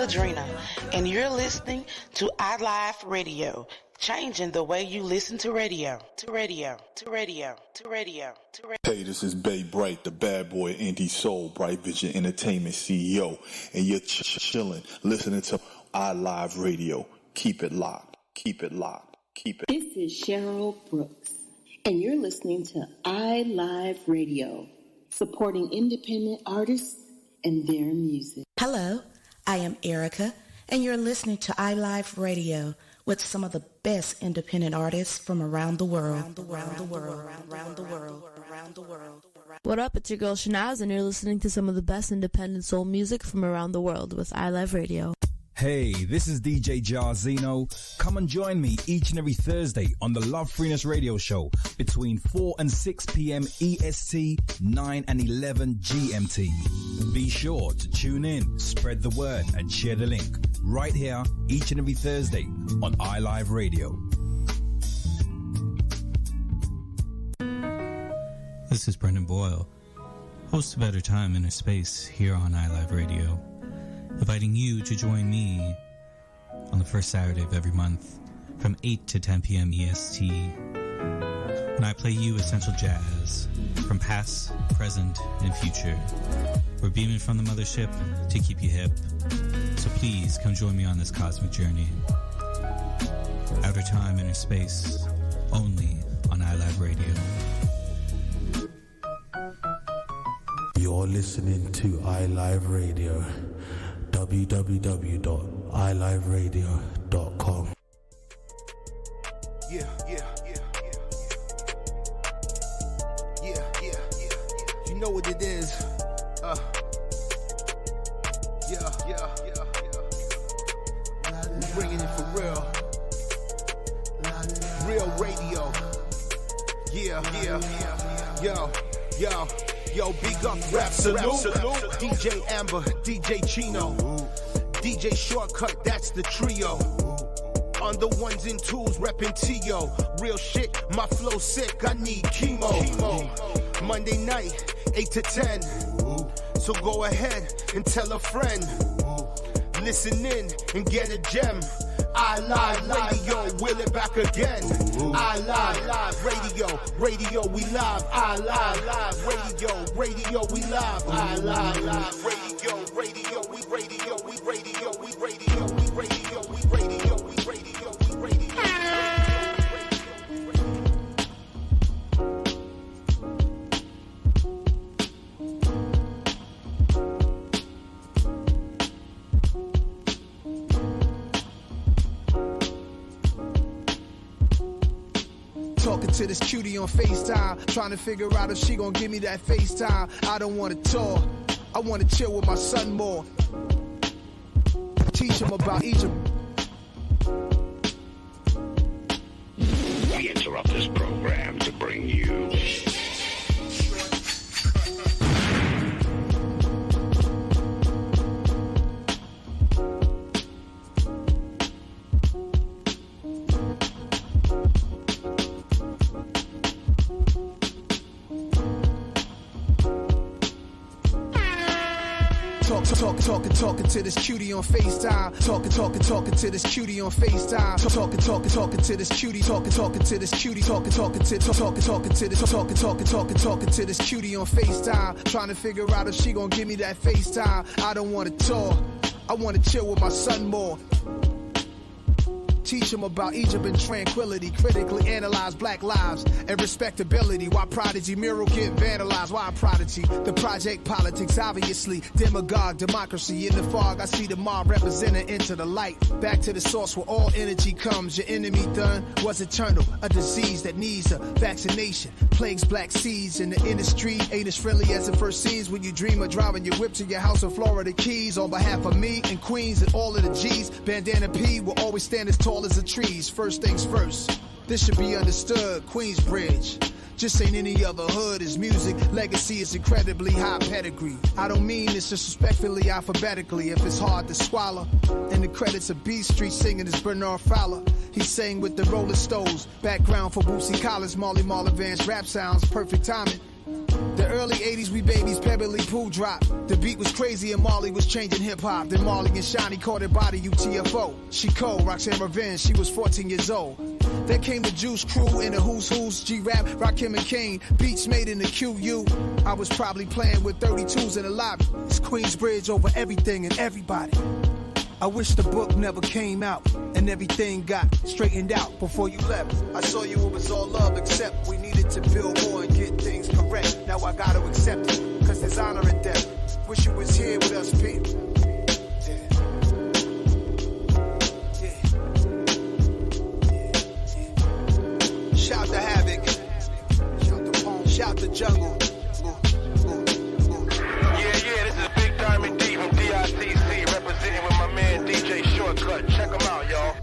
Adrena, and you're listening to iLive Radio, changing the way you listen to radio, to radio, to radio, to radio, to radio. Hey, this is Bay Bright, the bad boy indie soul, Bright Vision Entertainment CEO, and you're chilling, listening to iLive Radio. Keep it locked, keep it locked, keep it. This is Cheryl Brooks, and you're listening to iLive Radio, supporting independent artists and their music. Hello, I am Erica, and you're listening to iLive Radio with some of the best independent artists from around the world. What up, it's your girl Shanaz, and you're listening to some of the best independent soul music from around the world with iLive Radio. Hey, this is DJ Jarzino. Come and join me each and every Thursday on the Love Freeness Radio Show between 4 and 6 p.m. EST, 9 and 11 GMT. Be sure to tune in, spread the word, and share the link right here each and every Thursday on iLive Radio. This is Brendan Boyle, host of Better Time Inner Space here on iLive Radio, inviting you to join me on the first Saturday of every month from 8 to 10 p.m. EST when I play you essential jazz from past, present, and future. We're beaming from the mothership to keep you hip, so please come join me on this cosmic journey. Outer Time, Inner Space, only on iLive Radio. You're listening to iLive Radio. www.iliveradio.com. Yeah. You know what it is. We're bringing it for real. Real radio. Yo, big up Rapsolute, DJ Amber, DJ Chino, DJ Shortcut, that's the trio. On the ones and twos, reppin' T.O. Real shit, my flow sick, I need chemo. Monday night, 8 to 10. So go ahead and tell a friend. Listen in and get a gem. iLive Radio, will it back again. iLive Radio, we live. iLive Radio, we live. iLive Radio, we radio. Talking to this cutie on FaceTime, trying to figure out if she gon' give me that FaceTime. I don't wanna tour, I wanna chill with my son more. Teach him about Egypt. We interrupt this program to bring you Talking to this cutie on FaceTime. Talking to this cutie on FaceTime. Talking to this cutie. Talking to this cutie. Talking to this cutie on FaceTime. Trying to figure out if she gon' give me that FaceTime. I don't wanna tour, I wanna chill with my son more. Teach him about Egypt and tranquility. Critically analyze black lives and respectability. Why Prodigy mural get vandalized? Why Prodigy? The project politics, obviously. Demagogue, democracy. In the fog, I see the mob represented into the light. Back to the source where all energy comes. Your enemy done was eternal. A disease that needs a vaccination. Plagues black seeds in the industry. Ain't as friendly as it first seems when you dream of driving your whip to your house in Florida Keys. On behalf of me and Queens and all of the G's, Bandana P will always stand as tall as the trees. First things first, this should be understood. Queensbridge just ain't any other hood. His music legacy is incredibly high pedigree. I don't mean this disrespectfully, alphabetically. If it's hard to swallow, and the credits of B Street singing is Bernard Fowler. He sang with the Rolling Stones. Background for Bootsy Collins, Marley Marl advanced rap sounds, perfect timing. The early 80s, we babies, Pebbly Pooh dropped. The beat was crazy and Marley was changing hip-hop. Then Marley and Shiny caught her body, UTFO. She cold, Roxanne Revenge, she was 14 years old. Then came the Juice Crew and the Who's Who's, G-Rap, Rakim and Kane. Beats made in the QU. I was probably playing with 32s in the lobby. It's Queensbridge over everything and everybody. I wish the book never came out and everything got straightened out before you left. I saw you, it was all love, except we needed to build more and get things correct. Now I gotta accept it, cause there's honor in death. Wish you was here with us, Pete. Shout to Havoc. Shout to Jungle. Yeah, this is Big Diamond D from DICC, representing with my man DJ Shortcut. Check him out, y'all.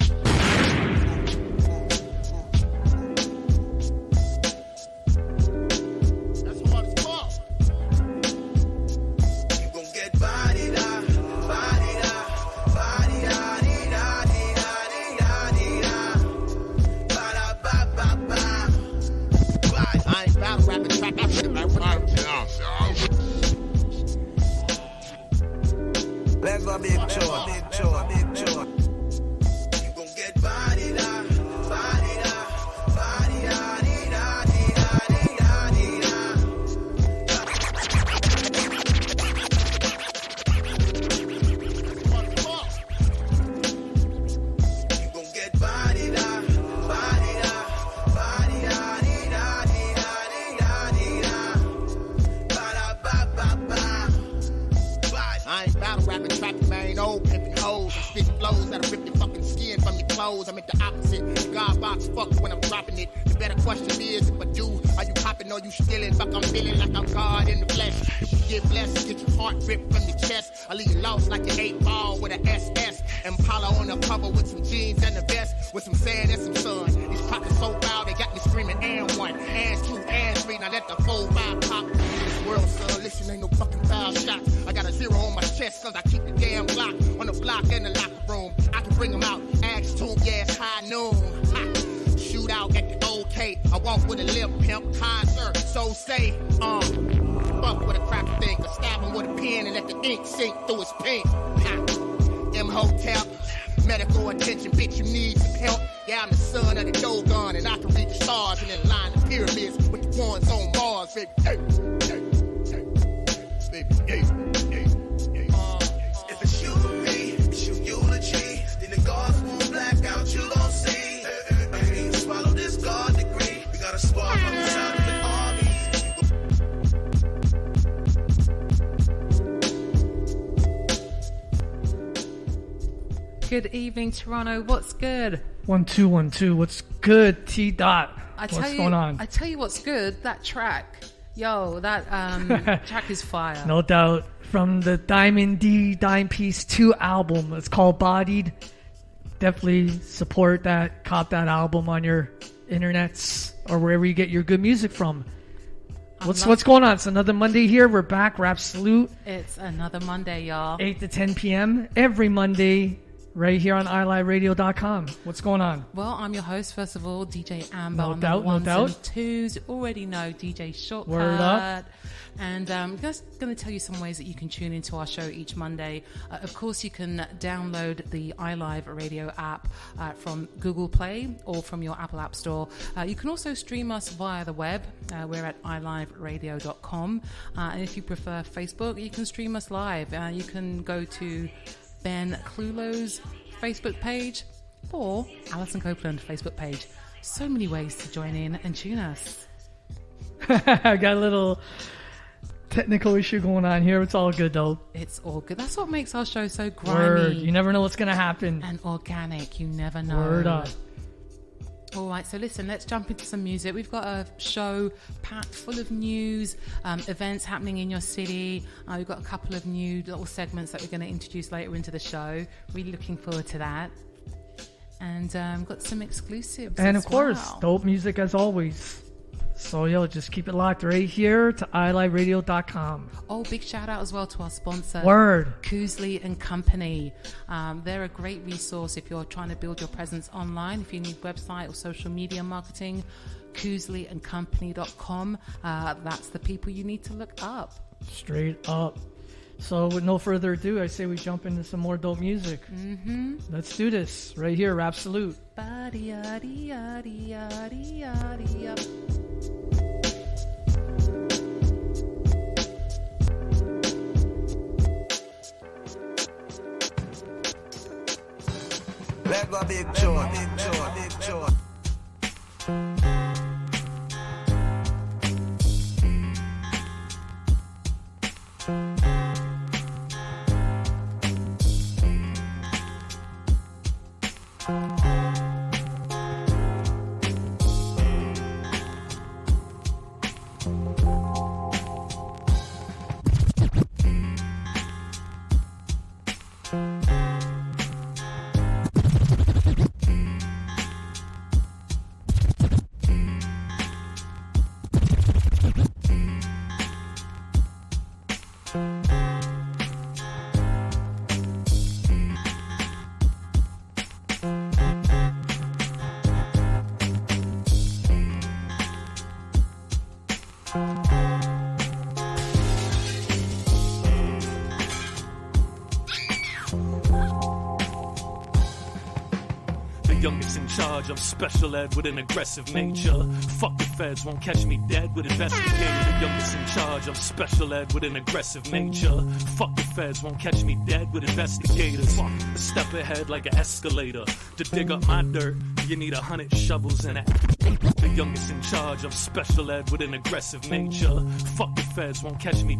That's what it's called. You gon' get bodied up, bodied up, bodied up, I ain't battle rapping, trap, I shit like bottom town. Let's go, big chore, big chore, big chore. You gon' get bodied up, bodied up, bodied up, You gon' get bodied up, bodied up, bodied up, I ain't battle rapping, trapping, man, old pimping hoes and spitting flows that'll rip your fucking skin from your clothes. I meant the opposite. God box fuck when I'm dropping it. The better question is, if I do, are you popping or you stealing? Fuck, I'm feeling like I'm God in the flesh. If you get blessed, get your heart ripped from your chest. I leave you lost like an 8-ball with an SS. Impala on the cover with some jeans and a vest, with some sand and some sun. These pockets so foul, they got me screaming and one, and two, and three. Now let the 4-5 pop. In this world, son, listen, ain't no fucking foul shots. I got a 0 on my chest, cause I keep the damn Glock on the block in the locker room. I can bring them out, axe to gas, high noon. Ha. Shoot out at the old K. I walk with a lip pimp, concert, so say, fuck with a cracker thing, I stab him with a pen and let the ink sink through his pink. Ha. M-Hotel, medical attention, bitch, you need some help. Yeah, I'm the son of the Dogon, and I can read the stars and then line the pyramids with the ones on Mars, baby. Hey, hey, hey, baby, hey, hey, hey. If it's you and me, it's your eulogy, then the gods won't black out, you gon' see. Hey, swallow this God degree, we got a spark on the side of the army. Good evening, Toronto. What's good? 1 2 1 2. What's good, T Dot? What's going on? I tell you what's good. That track, yo, that track is fire. No doubt. From the Diamond D Dime Piece 2 album. It's called Bodied. Definitely support that. Cop that album on your internets or wherever you get your good music from. What's going on? It's another Monday here. We're back. Rapsolute. It's another Monday, y'all. 8 to 10 p.m. every Monday. Right here on iLiveRadio.com. What's going on? Well, I'm your host, first of all, DJ Amber. No on doubt, the ones no doubt. and twos. Already know DJ Shortcut. Word up. And I'm just going to tell you some ways that you can tune into our show each Monday. Of course, you can download the iLive Radio app from Google Play or from your Apple App Store. You can also stream us via the web. We're at iliveradio.com. And if you prefer Facebook, you can stream us live. You can go to Ben Clulow's Facebook page or Alison Copeland Facebook page. So many ways to join in and tune us. I got a little technical issue going on here. It's all good though. It's all good. That's what makes our show so grimy. Word. You never know what's going to happen. And organic. You never know. Word up. All right, so listen, let's jump into some music. We've got a show packed full of news, events happening in your city. We've got a couple of new little segments that we're going to introduce later into the show. Really looking forward to that. And got some exclusives and as of course, well. dope music as always. So, yo, just keep it locked right here to iliveradio.com. Oh, big shout out as well to our sponsor, Word. Koosley and Company. They're a great resource if you're trying to build your presence online, if you need website or social media marketing. KoosleyandCompany.com. That's the people you need to look up. Straight up. So with no further ado, I say we jump into some more dope music. Mm-hmm. Let's do this. Right here, Rapsolute. Let go big joy, big joy, big joy. Youngest in charge, I'm special ed with an aggressive nature. Fuck the feds, won't catch me dead with investigator. The youngest in charge, I'm special ed with an aggressive nature. Fuck the feds, won't catch me dead with investigators. A step ahead like an escalator. To dig up my dirt, you need 100 shovels and a... The youngest in charge, I'm special ed with an aggressive nature. Fuck the feds, won't catch me.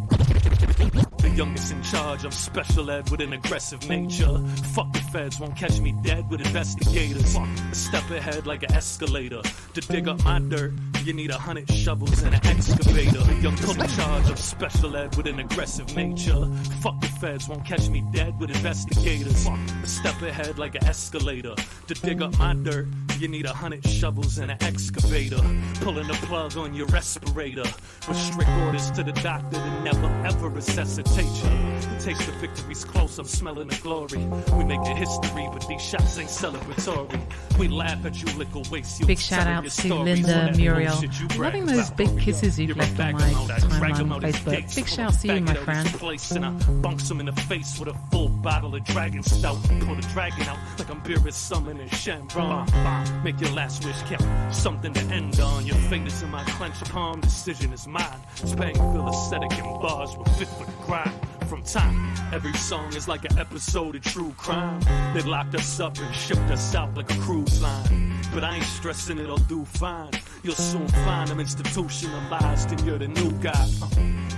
The youngest in charge, I'm special ed with an aggressive nature. Fuck the feds, won't catch me dead with investigators. A step ahead like an escalator. To dig up my dirt, you need 100 shovels and an excavator. The youngest in charge, I'm special ed with an aggressive nature. Fuck the feds, won't catch me dead with investigators. A step ahead like an escalator. To dig up my dirt, you need 100 shovels and an excavator. Pulling the plug on your respirator. With strict orders to the doctor to never ever resuscitate you. The taste of victory's close, I'm smelling the glory. We make the history, but these shots ain't celebratory. We laugh at you, liquor waste you. Big shout out to Linda Muriel. Loving those big kisses you've left on my timeline on Facebook. Big shout out to you, my friend. And I bunks him in the face with a full bottle of dragon stout. Pull the dragon out like I'm Beerus summoning Shenron. Make your last wish count, something to end on. Your fingers in my clenched palm, decision is mine. Spangfield aesthetic and bars were fit for the grind. From time, every song is like an episode of true crime. They locked us up and shipped us out like a cruise line. But I ain't stressing, it'll do fine. You'll soon find I'm institutionalized and you're the new guy.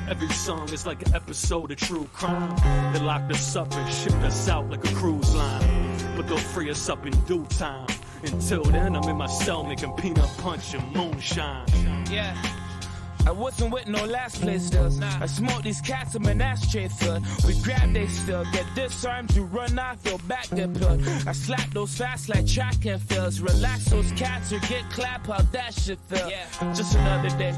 Every song is like an episode of true crime. They locked us up and shipped us out like a cruise line. But they'll free us up in due time. Until then, I'm in my cell making peanut punch and moonshine. Yeah. I wasn't with no last place stills. I smoked these cats in my ashtray filled. We grab they still, get disarmed to run off, your back get peeled. I slap those fast like track and fields. Relax those cats or get clap, how that shit feel. Just another day.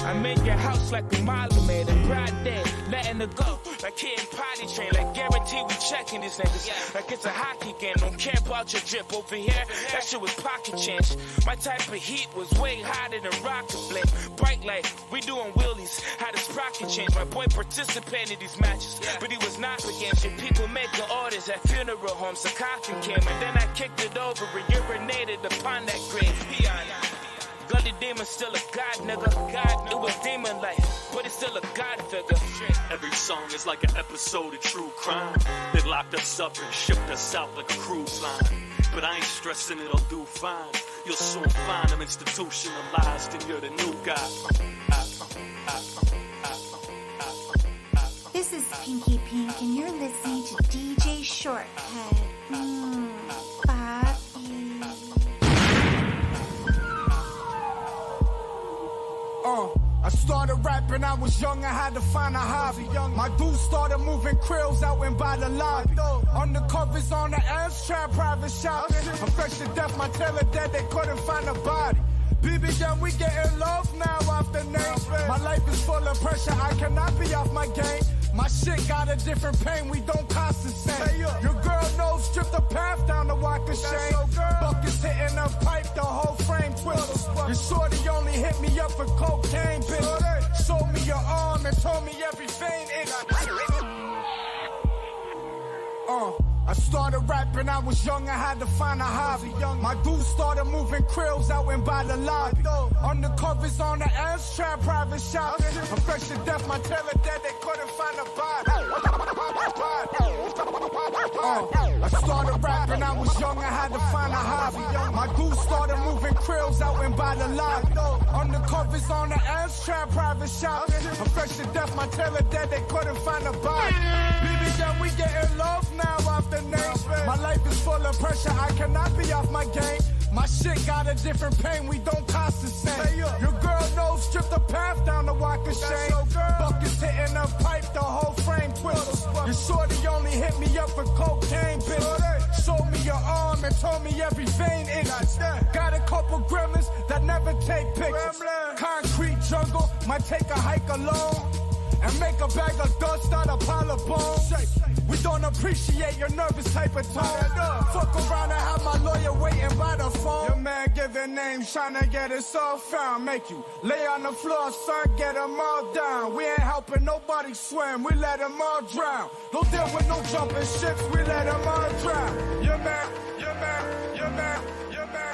I make your house like a model made in broad day. Letting it go like he in potty train. Like guarantee we checking these niggas. Like it's a hockey game. Don't care about your drip over here. That shit was pocket change. My type of heat was way hotter than rocket flame. Bright light. We doing wheelies, had a sprocket change. My boy participated in these matches, but he was not against you. People making orders at funeral homes. A coffin came, and then I kicked it over and urinated upon that grave. Bloody demon still a god, nigga. God, it was demon life, but it's still a god figure. Every song is like an episode of true crime. They locked us up and shipped us out like a cruise line. But I ain't stressing, it'll do fine. You'll soon find I'm institutionalized and you're the new guy. This is Pinky Pink and you're listening to DJ Shortcut. I started rapping, I was young, I had to find a hobby. My dude started moving krills out and by the lobby. Undercovers on the Amstrad private shopping. I'm fresh to death, my tailor dead, they couldn't find a body. BB Gun, we getting love now off the name. My life is full of pressure, I cannot be off my game. My shit got a different pain, we don't cost the same. Your girl knows, strip the path down to walk the shame. Buckets hitting a pipe, the whole frame twists. Your shorty only hit me up for cocaine, bitch. Showed me your arm and told me every vein in I started rapping, I was young, I had to find a hobby. My dude started moving krills out and by the lobby. Undercovers on the ass trap, private shopping. I'm fresh to death, my tailor dead, they couldn't find a body. I started rapping, I was young, I had to find a hobby. My dude started moving krills out and by the lobby. Undercovers on the ass trap, private shopping. I'm fresh to death, my tailor dead, they couldn't find a body. BB Gun, we getting love now off the name. My life is full of pressure, I cannot be off my game. My shit got a different pain, we don't cost the same. Your girl knows, strip the path down to walk the shame. Buckets hitting a pipe, the whole frame twists. Your shorty only hit me up for cocaine, bitch. Showed me your arm and told me every vein in it. Got a couple gremlins that never take pictures. Concrete jungle, might take a hike alone. And make a bag of dust out of pile of bones. We don't appreciate your nervous type of tone. Fuck around and have my lawyer waiting by the phone. Your man giving names, trying to get us all found. Make you lay on the floor, son, get them all down. We ain't helping nobody swim, we let them all drown. Don't deal with no jumping ships, we let them all drown. Your man, your man, your man, your man.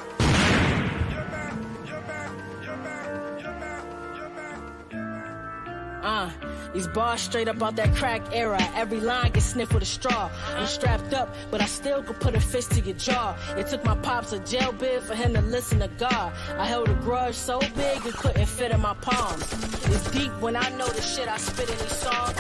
These bars straight up out that crack era. Every line gets sniffed with a straw. I'm strapped up, but I still could put a fist to your jaw. It took my pops a jail bid for him to listen to God. I held a grudge so big it couldn't fit in my palms. It's deep when I know the shit I spit in these songs.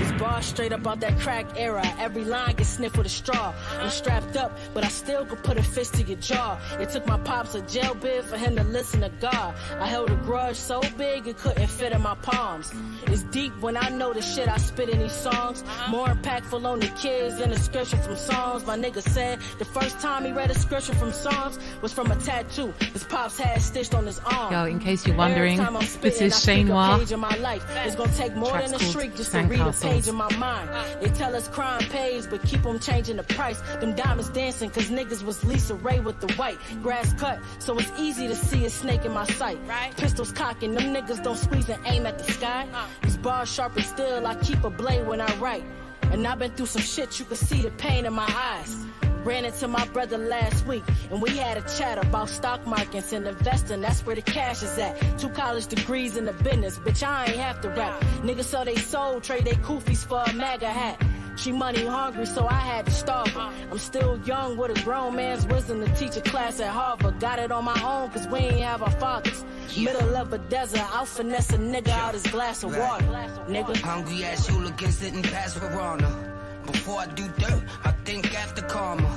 These bars straight up out that crack era. Every line gets sniffed with a straw. I'm strapped up, but I still could put a fist to your jaw. It took my pops a jail bid for him to listen to God. I held a grudge so big it couldn't fit in my palms. It's deep when I know the shit I spit in these songs. More impactful on the kids than a scripture from songs. My nigga said the first time he read a scripture from songs was from a tattoo his pops had stitched on his arm. Yo, in case you're wondering, this is Shane Noir. It's gonna take more than a shriek just to read a page in my mind. They tell us crime pays, but keep them changing the price. Them diamonds dancing cause niggas was Lisa Ray with the white. Grass cut, so it's easy to see a snake in my sight. Pistols cocking, them niggas don't squeeze and aim at the sky. These bars sharp and still, I keep a blade when I write. And I've been through some shit, you can see the pain in my eyes. Ran into my brother last week, and we had a chat about stock markets and investing. That's where the cash is at. 2 college degrees in the business, bitch, I ain't have to rap. Niggas sell they soul, trade they koofies for a MAGA hat. She money hungry, so I had to starve her. I'm still young with a grown man's wisdom to teach a class at Harvard. Got it on my own, cause we ain't have our fathers. Middle of a desert, I'll finesse a nigga out his glass of water. Nigga. Hungry ass hooligans didn't pass Verona. Before I do dirt, I think after karma.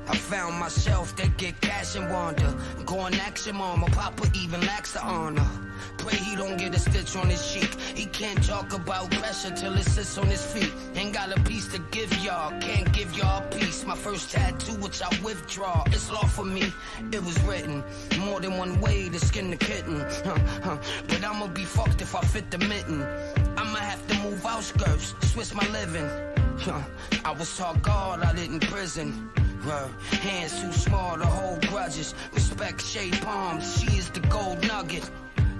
I found myself, they get cash and wander. Going action, mama, papa even lacks the honor. Pray he don't get a stitch on his cheek. He can't talk about pressure till it sits on his feet. Ain't got a piece to give y'all, can't give y'all a piece. My first tattoo, which I withdraw, it's law for me. It was written, more than one way to skin the kitten. But I'ma be fucked if I fit the mitten. I'ma have to move outskirts, switch my living. I was taught God, I didn't prison. Hands too small to hold grudges. Respect Shay Palms, she is the gold nugget.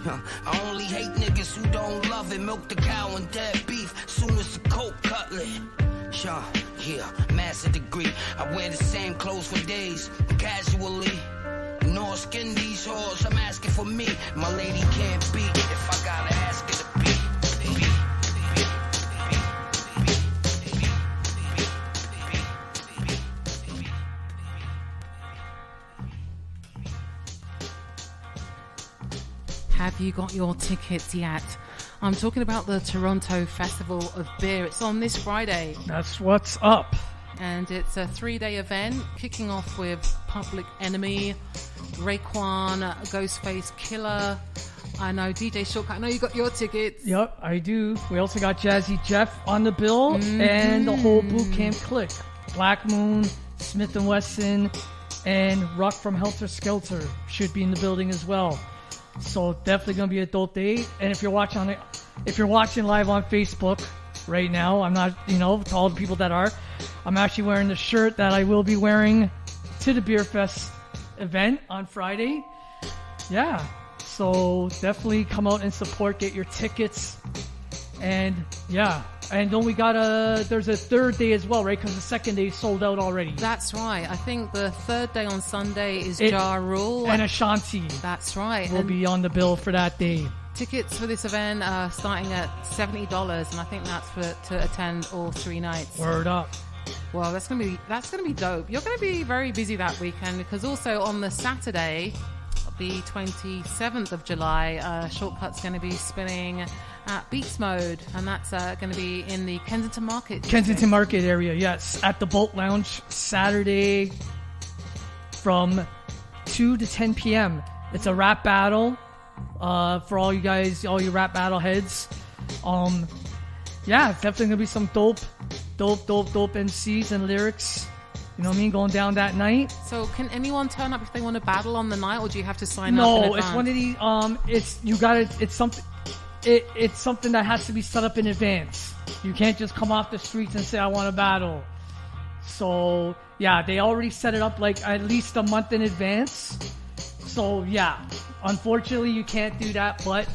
I only hate niggas who don't love it. Milk the cow and dead beef, soon as the coke cutlet. Yeah, master degree. I wear the same clothes for days, casually. No skin these hoes, I'm asking for me. My lady can't beat if I gotta ask her to beat. Have you got your tickets yet? I'm talking about the Toronto Festival of Beer. It's on this Friday. That's what's up. And it's a 3-day event, kicking off with Public Enemy, Raekwon, Ghostface Killer, I know, DJ Shortcut. I know you got your tickets. Yep, I do. We also got Jazzy Jeff on the bill and the whole boot camp clique. Black Moon, Smith & Wesson, and Ruck from Helter Skelter should be in the building as well. So definitely gonna be a dope day. And if you're watching live on Facebook right now, I'm not, to all the people that are, I'm actually wearing the shirt that I will be wearing to the Beer Fest event on Friday. Yeah, so definitely come out and support, get your tickets, and yeah. And then there's a third day as well, right? Because the second day is sold out already. That's right. I think the third day on Sunday is Ja Rule. And Ashanti. That's right. Will be on the bill for that day. Tickets for this event are starting at $70, and I think that's to attend all 3 nights. Word up. Well, that's gonna be dope. You're gonna be very busy that weekend because also on the Saturday, the 27th of July, Shortcut's going to be spinning at Beats Mode, and that's going to be in the Kensington Market. Kensington Market area, yes. At the Boat Lounge, Saturday from 2 to 10 p.m. It's a rap battle for all you guys, all you rap battle heads. Yeah, it's definitely going to be some dope MCs and lyrics. You know what I mean? Going down that night. So can anyone turn up if they want to battle on the night, or do you have to sign up in No, advance? it's one of these, it's something that has to be set up in advance. You can't just come off the streets and say, I want to battle. So, yeah, they already set it up like at least a month in advance. So, yeah, unfortunately you can't do that, but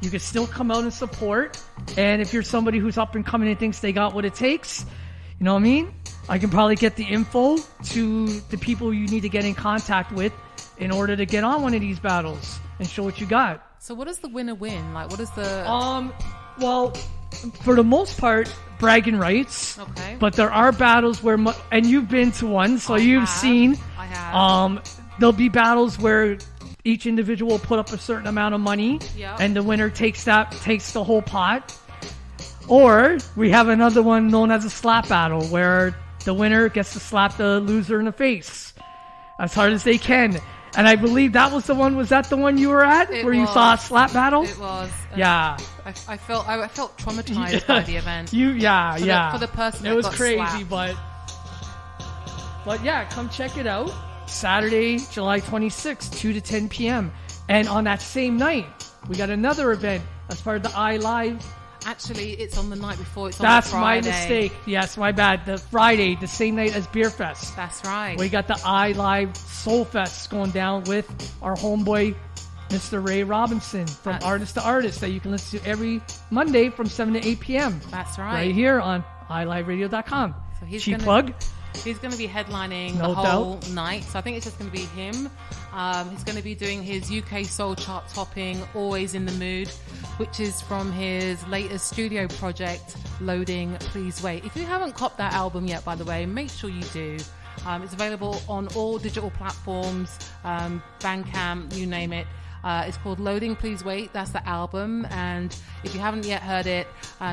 you can still come out and support. And if you're somebody who's up and coming and thinks they got what it takes, you know what I mean? I can probably get the info to the people you need to get in contact with in order to get on one of these battles and show what you got. So what does the winner win? Like, what is the... Well, for the most part, bragging rights. Okay. But there are battles where... and you've been to one, so you've seen. I have. There'll be battles where each individual will put up a certain amount of money. Yep. And the winner takes the whole pot. Or we have another one known as a slap battle where the winner gets to slap the loser in the face as hard as they can. And I believe that was the one. Was that the one you were at you saw a slap battle? It was. Yeah. I felt traumatized by the event. For the person. It was crazy, but yeah, come check it out. Saturday, July 26th, 2 to 10 p.m. And on that same night, we got another event as part of the iLive. Actually, it's on the night before. It's on That's the Friday. my mistake. Yes, my bad. The Friday, the same night as Beer Fest. That's right. We got the iLive Soul Fest going down with our homeboy, Mr. Ray Robinson, from Artist to Artist, that you can listen to every Monday from 7 to 8 p.m. That's right. Right here on iLiveRadio.com. So Cheap plug. He's going to be headlining No the whole doubt. night. So I think it's just going to be him. He's going to be doing his UK Soul Chart topping Always in the Mood, which is from his latest studio project, Loading Please Wait. If you haven't copped that album yet, by the way, make sure you do. It's available on all digital platforms, Bandcamp, you name it. It's called Loading Please Wait. That's the album. And if you haven't yet heard it,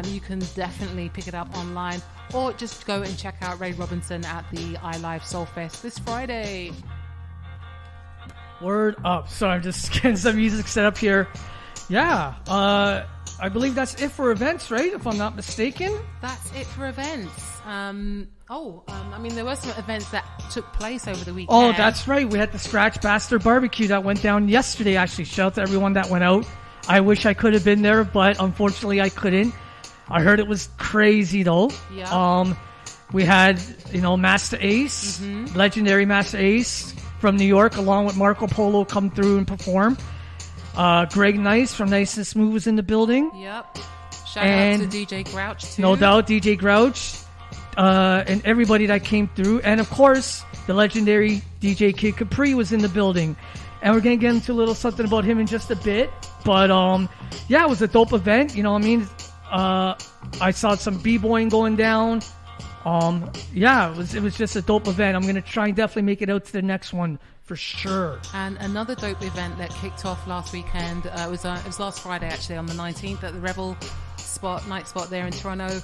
you can definitely pick it up online, or just go and check out Ray Robinson at the iLive Soul Fest this Friday. Word up. So I'm just getting some music set up here. Yeah. I believe that's it for events, right? If I'm not mistaken. That's it for events. I mean, there were some events that took place over the weekend. Oh, that's right. We had the Scratch Bastard Barbecue that went down yesterday, actually. Shout out to everyone that went out. I wish I could have been there, but unfortunately I couldn't. I heard it was crazy, though. Yeah. We had, Master Ace, legendary Master Ace from New York, along with Marco Polo, come through and perform. Greg Nice from Nice and Smooth was in the building. Yep. Shout out to DJ Grouch, too. No doubt, DJ Grouch. And everybody that came through. And, of course, the legendary DJ Kid Capri was in the building. And we're going to get into a little something about him in just a bit. But, yeah, it was a dope event. You know what I mean? I saw some b-boying going down. Yeah, it was just a dope event. I'm going to try and definitely make it out to the next one for sure. And another dope event that kicked off last weekend, it was last Friday, actually, on the 19th at the Rebel night spot there in Toronto.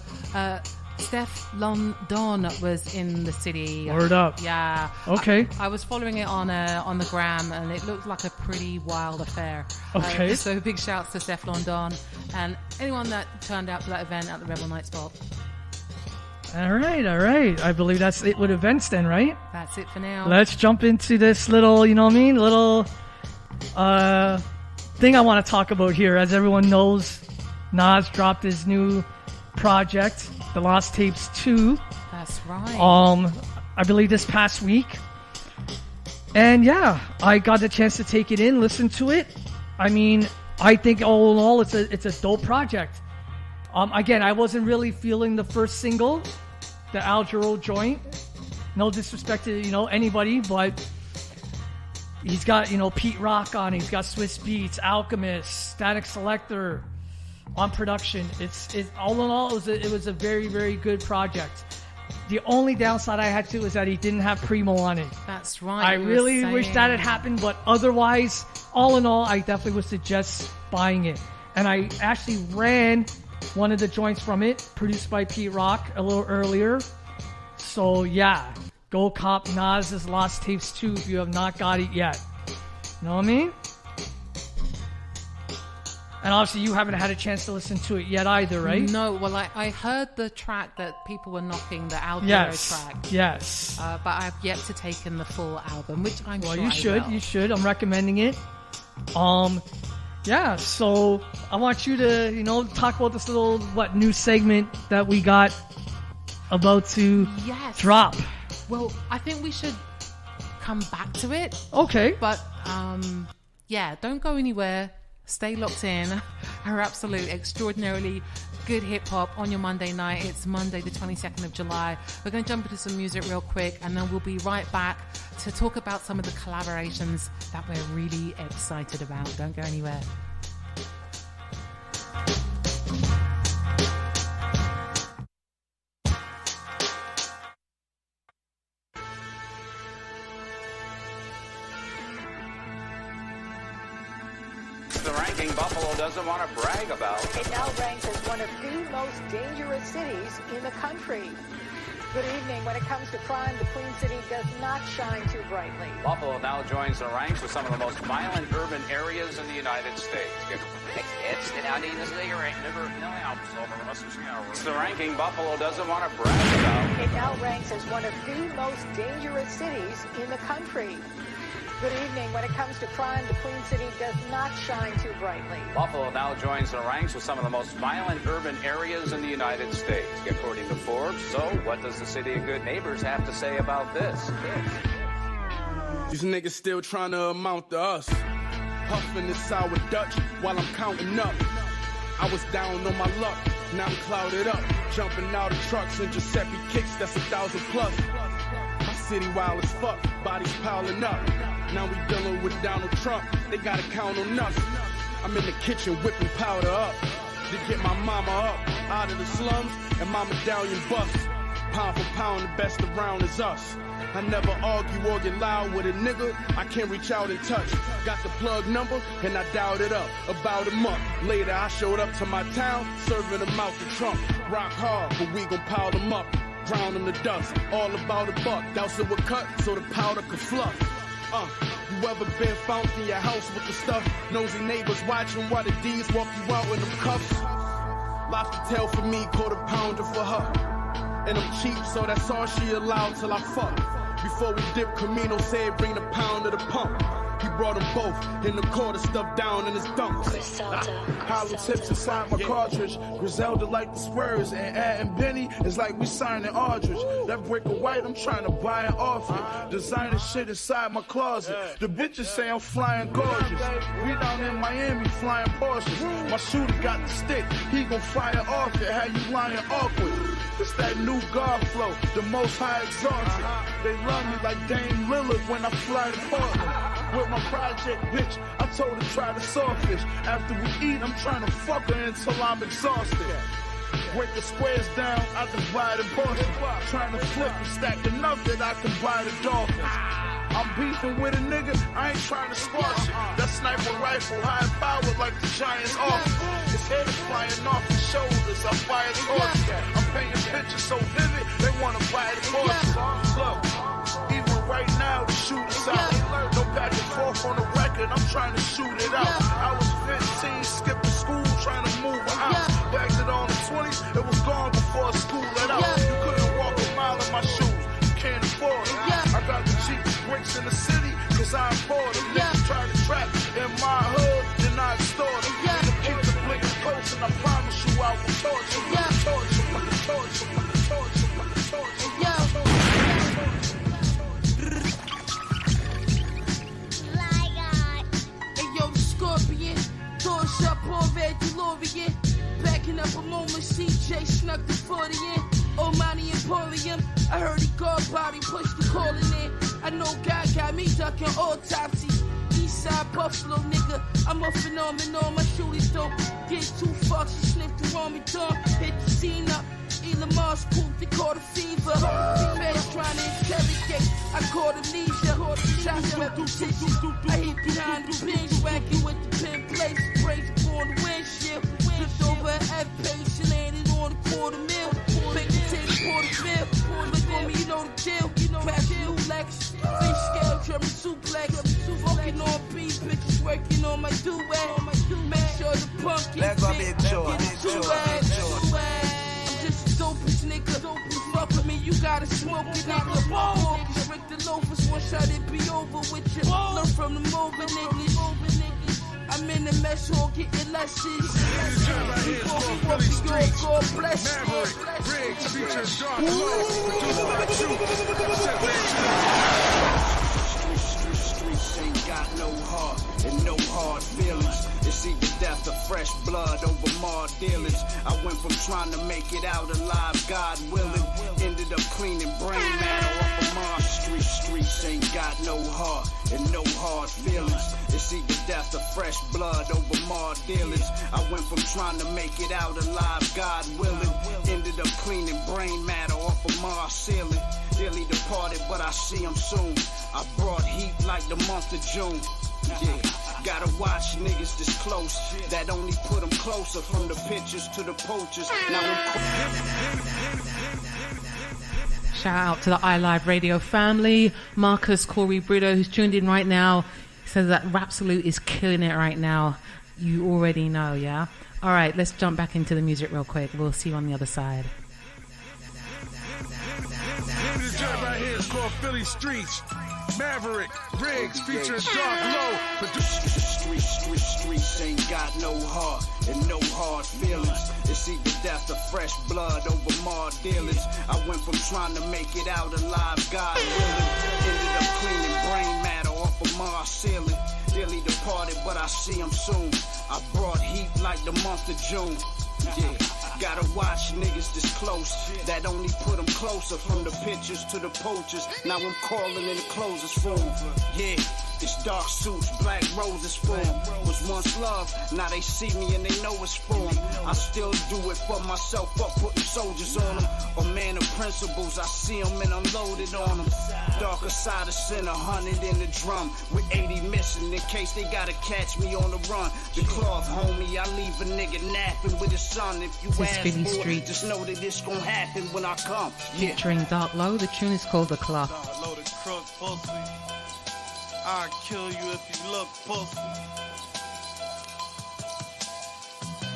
Steph London was in the city. Word up. Yeah. Okay. I was following it on the gram, and it looked like a pretty wild affair. Okay. So big shouts to Steph London and anyone that turned out for that event at the Rebel Night spot. All right. I believe that's it with events then, right? That's it for now. Let's jump into this little, little thing I want to talk about here. As everyone knows, Nas dropped his new project, The Lost Tapes 2. That's right. I believe this past week. And yeah, I got the chance to take it in, listen to it. I mean, I think all in all, it's a dope project. Again, I wasn't really feeling the first single, the Al Jarreau joint. No disrespect to, anybody, but he's got, Pete Rock on it. He's got Swiss Beats, Alchemist, Static Selector on production. It's all in all, it was a very, very good project. The only downside I had to is that he didn't have Primo on it. That's right. I really wish that had happened, but otherwise, all in all, I definitely would suggest buying it. And I actually ran one of the joints from it, produced by Pete Rock, a little earlier. So yeah, go cop Nas's Lost Tapes 2 if you have not got it yet. You know what I mean? And obviously you haven't had a chance to listen to it yet either, right? No, well, I heard the track that people were knocking, the Al Jarreau track. Yes. But I've yet to take in the full album, which I'm sure you should. I'm recommending it. Yeah, so I want you to, talk about this little, new segment that we got about to drop. Well, I think we should come back to it. Okay. But, don't go anywhere. Stay locked in. Rapsolute, Extraordinarily Good Hip-Hop on your Monday night. It's Monday the 22nd of July. We're going to jump into some music real quick, and then we'll be right back to talk about some of the collaborations that we're really excited about. Don't go anywhere. Buffalo doesn't want to brag about. It now ranks as one of the most dangerous cities in the country. Good evening. When it comes to crime, the Queen City does not shine too brightly. Buffalo now joins the ranks with some of the most violent urban areas in the United States. It's the ranking Buffalo doesn't want to brag about. It now ranks as one of the most dangerous cities in the country. Good evening. When it comes to crime, the Queen City does not shine too brightly. Buffalo now joins the ranks with some of the most violent urban areas in the United States, according to Forbes. So, what does the City of Good Neighbors have to say about this? These niggas still trying to amount to us. Huffing this sour Dutch while I'm counting up. I was down on my luck, now I'm clouded up. Jumping out of trucks and Giuseppe kicks, that's 1,000 plus. My city wild as fuck, bodies piling up. Now we dealing with Donald Trump, they gotta count on us. I'm in the kitchen whipping powder up to get my mama up out of the slums and my medallion bust. Pound for pound, the best around is us. I never argue or get loud with a nigga. I can't reach out and touch. Got the plug number and I dialed it up. About a month later, I showed up to my town, serving them out to Trump. Rock hard, but we gon' pile them up. Drown them to dust, all about a buck. Douse it with cut so the powder could fluff. You ever been found in your house with the stuff? Nosy neighbors watching while the D's walk you out in them cuffs. Lobster tail for me, quarter pounder for her. And I'm cheap, so that's all she allowed till I fuck. Before we dip, Camino said bring the pound to the pump. He brought them both in the quarter, stuffed down in his dumps. Hollow tips inside my cartridge. Griselda like the Spurs, and Ad and Benny is like we signing Aldridge. That brick of white, I'm trying to buy it off it. Designer shit inside my closet. The bitches say I'm flying gorgeous. We down in Miami flying Porsches. My shooter got the stick, he gon' fire off it. How you lying awkward? It's that new God flow, the most high exalted. They love me like Dame Lillard when I fly to Portland. With my project bitch, I told her try the sawfish. After we eat, I'm trying to fuck her until I'm exhausted. Break the squares down, I divide and portion. Trying to flip and stack enough that I can buy the Dolphins. I'm beefing with a nigga, I ain't trying to squash it. That sniper rifle, high powered like the Giants office. His head is flying off his shoulders, I fire torches. I'm painting pictures so vivid, they wanna buy the torches. Look, even right now the shooter's out. No back and forth on the record, I'm trying to shoot it out. I was 15, skipping school, trying to move her out. Bagged it on the 20s, it was gone before school let out. You couldn't walk a mile in my shoes, you can't afford it. I got the cheapest bricks in the city, cause I afford them. Niggas try to trap in my hood, then I extort them. Keep the blinking close and I promise you I will torture you. Torture you, torture you, torture you, torture you. Hey yo, the Scorpion, doors up on Red DeLorean. Backing up a moment, CJ snuck the 40 in. Omani Emporium, I heard he guard body, pushed the calling in. I know God got me ducking autopsies. Eastside Buffalo nigga, I'm a phenomenon, my shooters don't get too fucked. She sniffed the army door, hit the scene up. Elon Musk pooped, they caught a fever. The feds trying to interrogate, I caught amnesia. Shots repetitions, I hit behind the bench, whacking with the pin plates. Sprays upon the windshield, flipped over an F-pace and landed on a quarter mil. Pick the tape, quarter mil. Look on me, you know the deal. Crash new Lex, fish scale, German suplex. Fucking on beat, bitches working on my duet. Make sure the pump gets I'm just a dopest nigga. Fuck with me, you gotta smoke it, nigga. Focus, Rick the loafers, one shot it be over with you. Learn from the moving niggas. I'm in the mess hall getting lessons. Before we walk the door, God bless you. Riggs features Dark Low, produced by Streets ain't got no heart and no hard feelings. It's either death or fresh blood over marred dealings. I went from trying to make it out alive, God willing, ended up cleaning brain matter off of Mars Street. Streets ain't got no heart and no hard feelings. It's either death or fresh blood over marred dealings. I went from trying to make it out alive, God willing, ended up cleaning brain matter off of Mars ceiling. Dearly departed, but I see him soon. I brought heat like the month of June. Yeah, gotta watch niggas this close. That only put them closer from the pictures to the poachers. Now Shout out to the iLive Radio family. Marcus Corey Brito, who's tuned in right now, says that Rapsolute is killing it right now. You already know, yeah? All right, let's jump back into the music real quick. We'll see you on the other side. This joint right here is called Philly Streets. Maverick, Riggs, featuring Dark Low. Streets ain't got no heart and no hard feelings. It's either death or fresh blood over marred dealings. I went from trying to make it out alive, God willing, ended up cleaning brain matter off of Mars ceiling. Dearly departed, but I see him soon. I brought heat like the month of June. Yeah, gotta watch niggas this close. That only put them closer from the pictures to the poachers. Now I'm calling in the closers form. Yeah, it's dark suits, black roses form. Was once love, now they see me and they know it's form. I still do it for myself, up putting soldiers on them. A man of principles, I see them and unloaded on them. Darker side of sin, 100 in the drum. With 80 missing in case they gotta catch me on the run. The cloth, homie, I leave a nigga napping with his son. If you ask for it, just know that it's gonna happen when I come. Yeah. Featuring Dark Low, the tune is called The Cloth. Dark Low, the crook pussy. I'll kill you if you look pussy.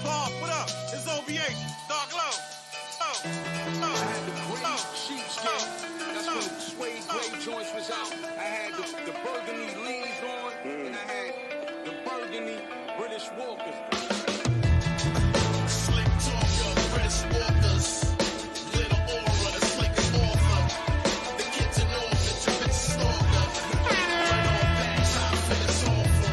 Clark, what up? It's OVH. Dark Low. I had the green sheepskin. That's when the suede gray joints was out. I had the burgundy leans on, and I had the burgundy British Walkers. Slick talker, British Walkers. Little aura, the slickest author. The kids in off, the bitch stalker. Right on bags, I feel it's awful.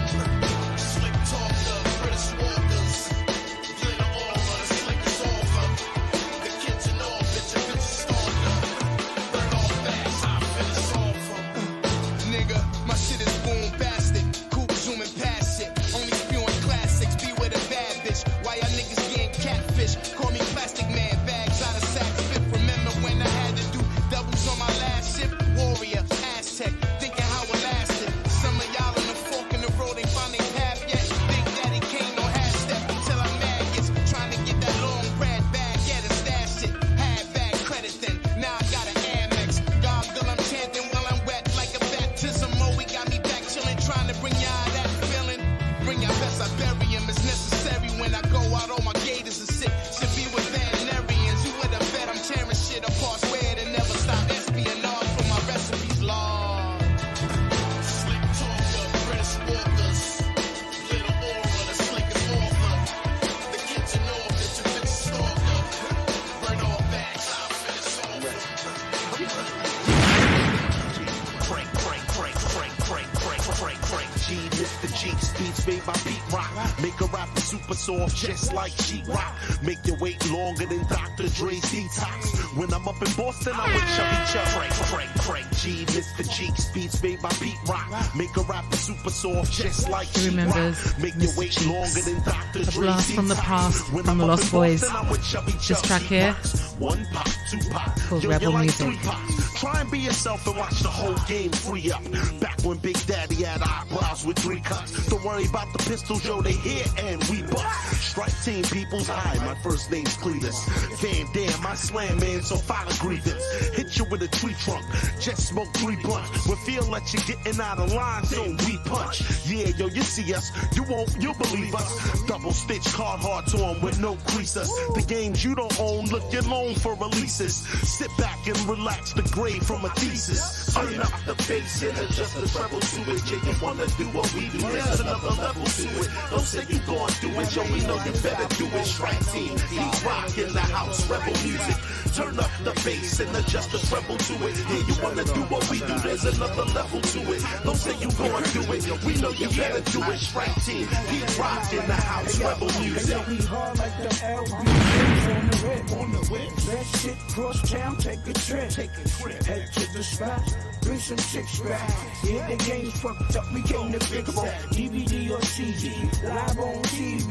G, Mr. G, speeds made by Pete Rock. Make a rapper super soft, just like sheetrock. Make your wait longer than Dr. Dre's detox. When I'm up in Boston, I'm with Chubby Chuck. Frank G, Mr. G, speeds made by Pete Rock. Make a rapper super soft, just like Who remembers Make your wait longer than Dr. A Dre's blast from the past When from I'm the up Lost in Boys. Boston, I'm with Chubby This Chuck. track here, One pop, two pop. called Yo, Rebel you like Music. 3 pops. Try and be yourself and watch the whole game free up. Back when Big Daddy had eyebrows with 3 cuts. Don't worry about the pistols, yo, they here and we bust. Strike team, people's high, my first name's Cletus. Van Dam, my slam man, so file a grievance. Hit you with a tree trunk, just smoke 3 blunts. We feel that you're getting out of line, so we punch. Yeah, yo, you see us, you'll believe us. Double stitch, card hard on with no creases. The games you don't own, look your loan for releases. Sit back and relax, the grade from a thesis. Turn up the bass and adjust the treble to it. Yeah, you wanna do what we do, there's another level to it. Don't say you gon' do it, yo, we know you better do it. Strike team, Pete Rock in the house, rebel music. Turn up the bass and adjust the treble to it. Yeah, you wanna do what we do, there's another level to it. Don't say you gon' do it, we know you better do it. Strike team, Pete Rock in the house, rebel music. We hard like the LBs on the whip. Let's shit cross town, take a trip. Head to the spot, bring some 6-pack. Yeah, the game's fucked up, we came to fix that. DVD or CD, live on TV.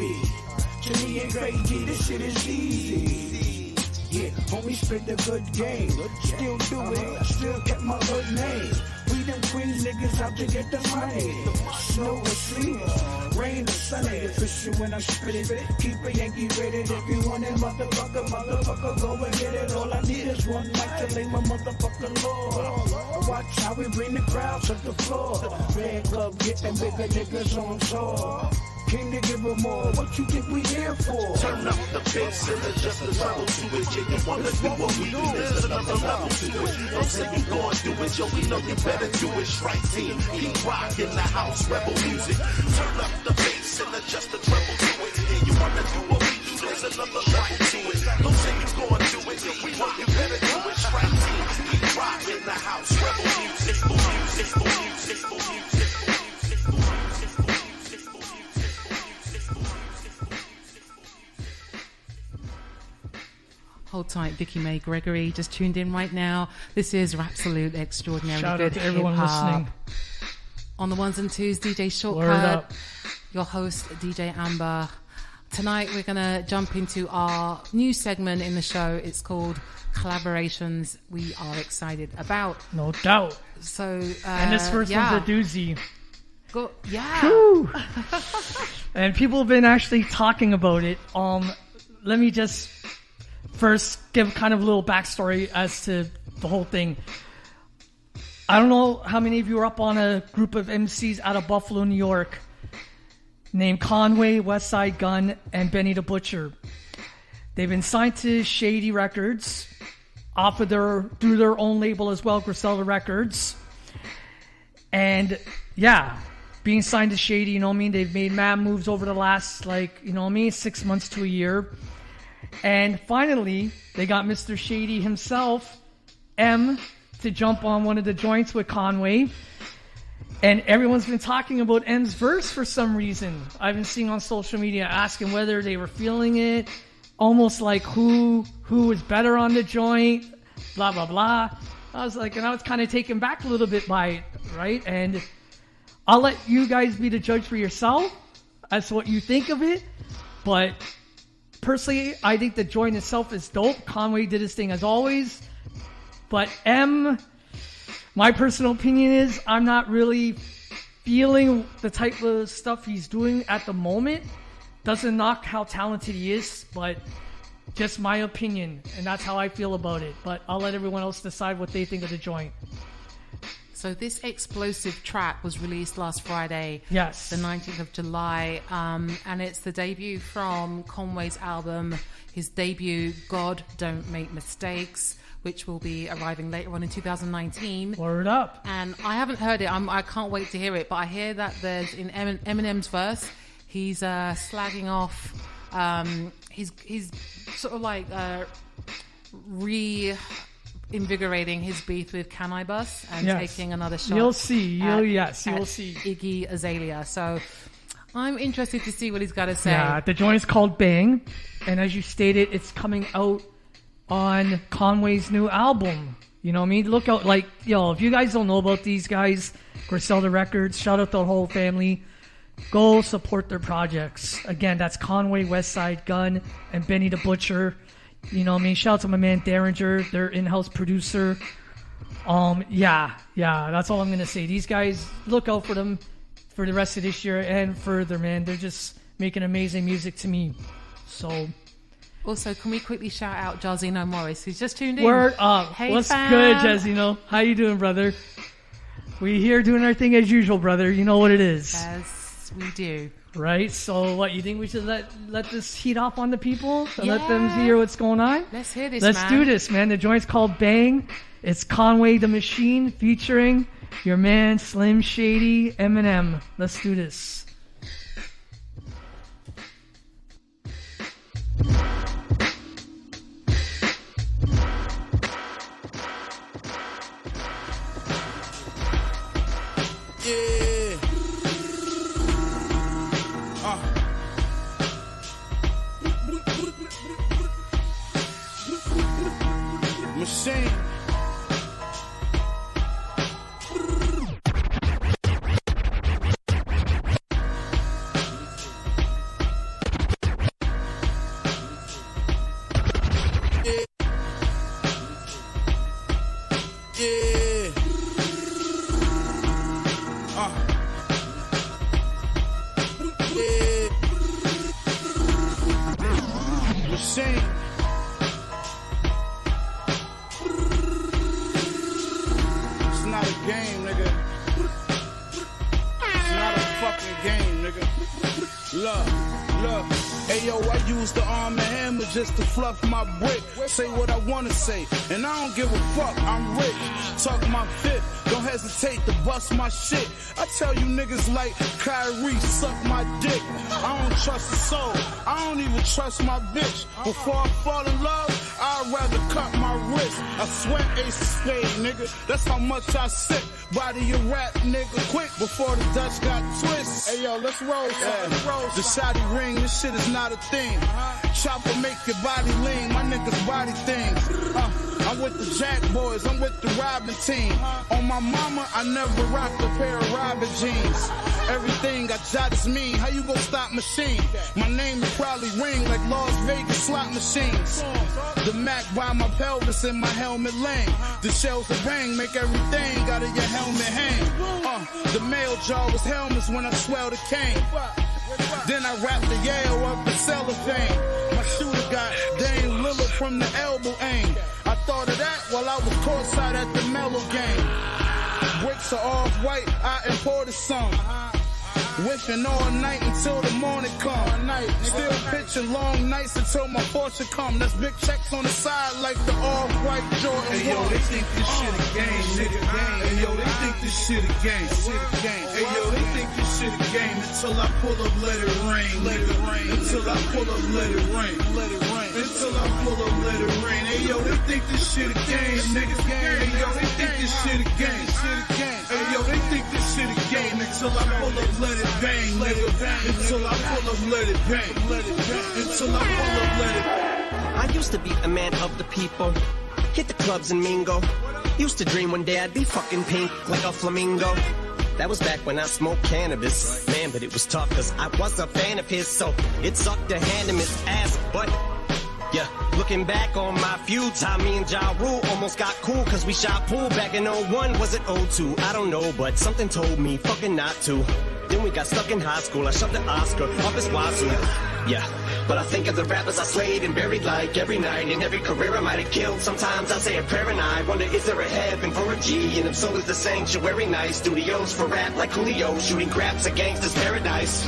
To me and Crazy, this shit is easy. Yeah, homie spit a good game. Still do it, still kept my hood name. We them Queens niggas out to get the money. Snow or sleep, rain or sunny. Official when I spit it. Keep a Yankee rated. If you want it, motherfucker, go and get it. All I need is one mic to lay my motherfucking lord. Watch how we bring the crowd to the floor. Red club getting bigger niggas on tour. Came to give them more. What you think we here for? Turn up the bass and adjust the treble to it. Yeah, you wanna do what we do, there's another level to it. Don't say you gon' do it, yo, we know you better do it. Strike team, Pete Rock in the house, rebel music. Turn up the bass and adjust the treble to it. Yeah, you wanna do what we do, there's another level to it. Don't say you gon' do it, yo, we know you better do it. Strike team, Pete Rock in the house, rebel music. Hold tight, Vicky Mae Gregory just tuned in right now. This is Rapsolute, Extraordinarily Shout Good out to everyone Hip-Hop. listening. On the ones and twos, DJ Word Shortcut, up. your host, DJ Amber. Tonight we're going to jump into our new segment in the show. It's called Collaborations We Are Excited About. No doubt. So, and this first one's a doozy. Go, yeah. Whew. And people have been actually talking about it. Let me just first give kind of a little backstory as to the whole thing. I don't know how many of you are up on a group of MCs out of Buffalo, New York, named Conway, Westside Gun, and Benny the Butcher. They've been signed to Shady Records, through their own label as well, Griselda Records. And yeah, being signed to Shady, you know what I mean? They've made mad moves over the last, 6 months to a year. And finally, they got Mr. Shady himself, M, to jump on one of the joints with Conway. And everyone's been talking about M's verse for some reason. I've been seeing on social media asking whether they were feeling it, almost like who was better on the joint, blah, blah, blah. I was kind of taken back a little bit by it, right? And I'll let you guys be the judge for yourself as to what you think of it. But personally, I think the joint itself is dope. Conway did his thing as always. But M, my personal opinion is I'm not really feeling the type of stuff he's doing at the moment. Doesn't knock how talented he is, but just my opinion. And that's how I feel about it. But I'll let everyone else decide what they think of the joint. So this explosive track was released last Friday, yes, the 19th of July, and it's the debut from Conway's album, his debut, God Don't Make Mistakes, which will be arriving later on in 2019. Word up. And I haven't heard it. I can't wait to hear it, but I hear that there's, in Eminem's verse, he's slagging off, he's sort of like invigorating his beef with Can I Bus and Yes. taking another shot. You'll see. You will at see. Iggy Azalea. So I'm interested to see what he's got to say. Yeah, the joint is called Bang, and as you stated, it's coming out on Conway's new album. You know what I mean? Look out, like, yo, if you guys don't know about these guys, Griselda Records, shout out the whole family. Go support their projects. Again, that's Conway, Westside Gun, and Benny the Butcher. You know what I mean? Shout out to my man Derringer, their in-house producer. Yeah, that's all I'm going to say. These guys, look out for them for the rest of this year and further, man. They're just making amazing music to me. So... Also, can we quickly shout out Jarzino Morris, who's just tuned in? Word up. Hey, What's fam. good, Jarzino? How you doing, brother? We here doing our thing as usual, brother. You know what it is. As we do. Right? So what, you think we should let this heat off on the people? To Yeah. let them hear what's going on? Let's hear this, Let's man. do this, man. The joint's called Bang. It's Conway the Machine featuring your man Slim Shady Eminem. Let's do this. Yeah. Machine. Yeah. Machine. It's not a game, nigga. It's not a fucking game, nigga. Look. Hey yo, I use the arm and hammer just to fluff my brick. Say what I wanna say, and I don't give a fuck. I'm rich. Talk my fit. Don't hesitate to bust my shit. I tell you niggas like Kyrie, suck my dick. I don't trust a soul. I don't even trust my bitch. Before I fall in love, I'd rather cut my wrist. I swear ace of spade, nigga. That's how much I sick. Body a rap nigga quick before the Dutch got twists. Hey yo, let's roll. The shotty ring, this shit is not a thing. Chopper make your body lean, my niggas body things. I'm with the Jack Boys, I'm with the Robin team. On my mama, I never rocked a pair of Robin jeans. Everything I jot is mean, how you gon' stop machine? My name will probably ring like Las Vegas slot machines. The Mac by my pelvis and my helmet lane. The shells of bang make everything out of your helmet hang. The mail jar was helmets when I swelled the cane. Then I wrapped the Yale up in cellophane. My shooter got Dame Lillard from the elbow aim. I thought of that while I was courtside at the Mellow game. Bricks are off-white, I imported some. Whipping all night until the morning come. Still pitching long nights until my fortune come. That's big checks on the side like the all-white Jordan. Hey yo, they think this shit a game, nigga. Hey yo, they think this shit a game. Hey yo, they think this shit a game until I pull up, let it rain. Until I pull up, let it rain. Until I pull up, let it rain. Hey yo, they think this shit a game, nigga. Hey yo, they think this shit a game. Hey yo, they think this shit a game until I pull up, let it bang, nigga. Until I pull up, let it bang. Until I pull up, let it bang. I used to be a man of the people. Hit the clubs and mingle. Used to dream one day I'd be fucking pink like a flamingo. That was back when I smoked cannabis. Man, but it was tough cause I was a fan of his. So it sucked to hand him his ass. But yeah, looking back on my feuds, how me and Ja Rule almost got cool cause we shot pool back in 01. Was it 02? I don't know, but something told me fucking not to. Then we got stuck in high school. I shoved an Oscar up his wazoo. Yeah, but I think of the rappers I slayed and buried like every night. In every career I might have killed. Sometimes I say a prayer and I wonder is there a heaven for a G? And if so, is the sanctuary nice? Studios for rap like Julio, shooting craps at gangsters paradise.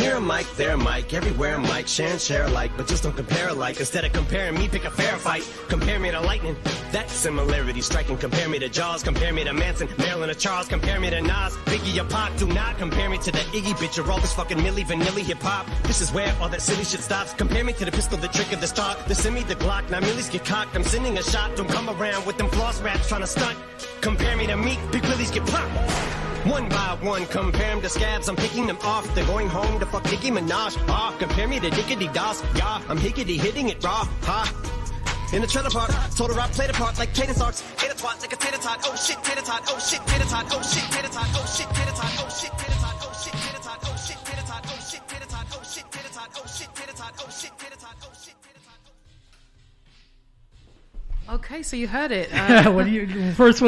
Here a mic, there a mic, everywhere a mic, share alike, but just don't compare alike. Instead of comparing me, pick a fair fight. Compare me to lightning, that similarity striking. Compare me to Jaws, compare me to Manson, Marilyn or Charles, compare me to Nas, Biggie or Pac. Do not compare me to the Iggy bitch or all this fucking Milli Vanilli hip-hop. This is where all that silly shit stops. Compare me to the pistol, the trigger, the stock, the semi, the Glock. Now millies get cocked, I'm sending a shot. Don't come around with them floss raps trying to stunt. Compare me to me, big willies get popped. One by one, compare them to scabs, I'm picking them off. They're going home to fuck Nicki Minaj. Ah, compare me to Dickety Doss. Yeah, I'm higgity hitting it raw. Ha. In the trailer park, told her I played a part like cadence arcs. Hit a twat like a tater tot. Oh shit, tater tot. Oh shit, tater tot. Oh shit, tater tot. Oh shit, tater tot. Oh shit, tater tot. Oh shit, tater tot. Oh shit, tater tot. Oh shit, tater tot. Oh shit, tater tot. Oh shit, tater tot. Oh shit, tater tot. Oh shit, tater tot. Okay, so you heard it. What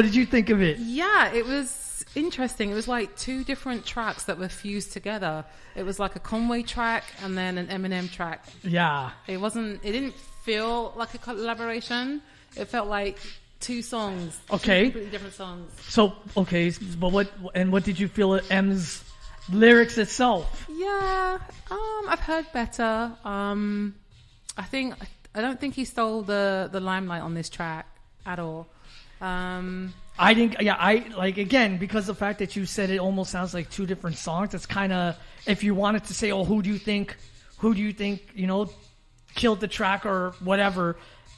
did you think of it? Yeah, it was interesting. It was like two different tracks that were fused together. It was like a Conway track and then an Eminem track. Yeah. It didn't feel like a collaboration. It felt like two songs. Okay. Two completely different songs. So, okay, but what did you feel of M's lyrics itself? Yeah, I've heard better. I don't think he stole the limelight on this track at all. I think, again, because the fact that you said it almost sounds like two different songs, it's kind of, if you wanted to say, oh, who do you think, killed the track or whatever,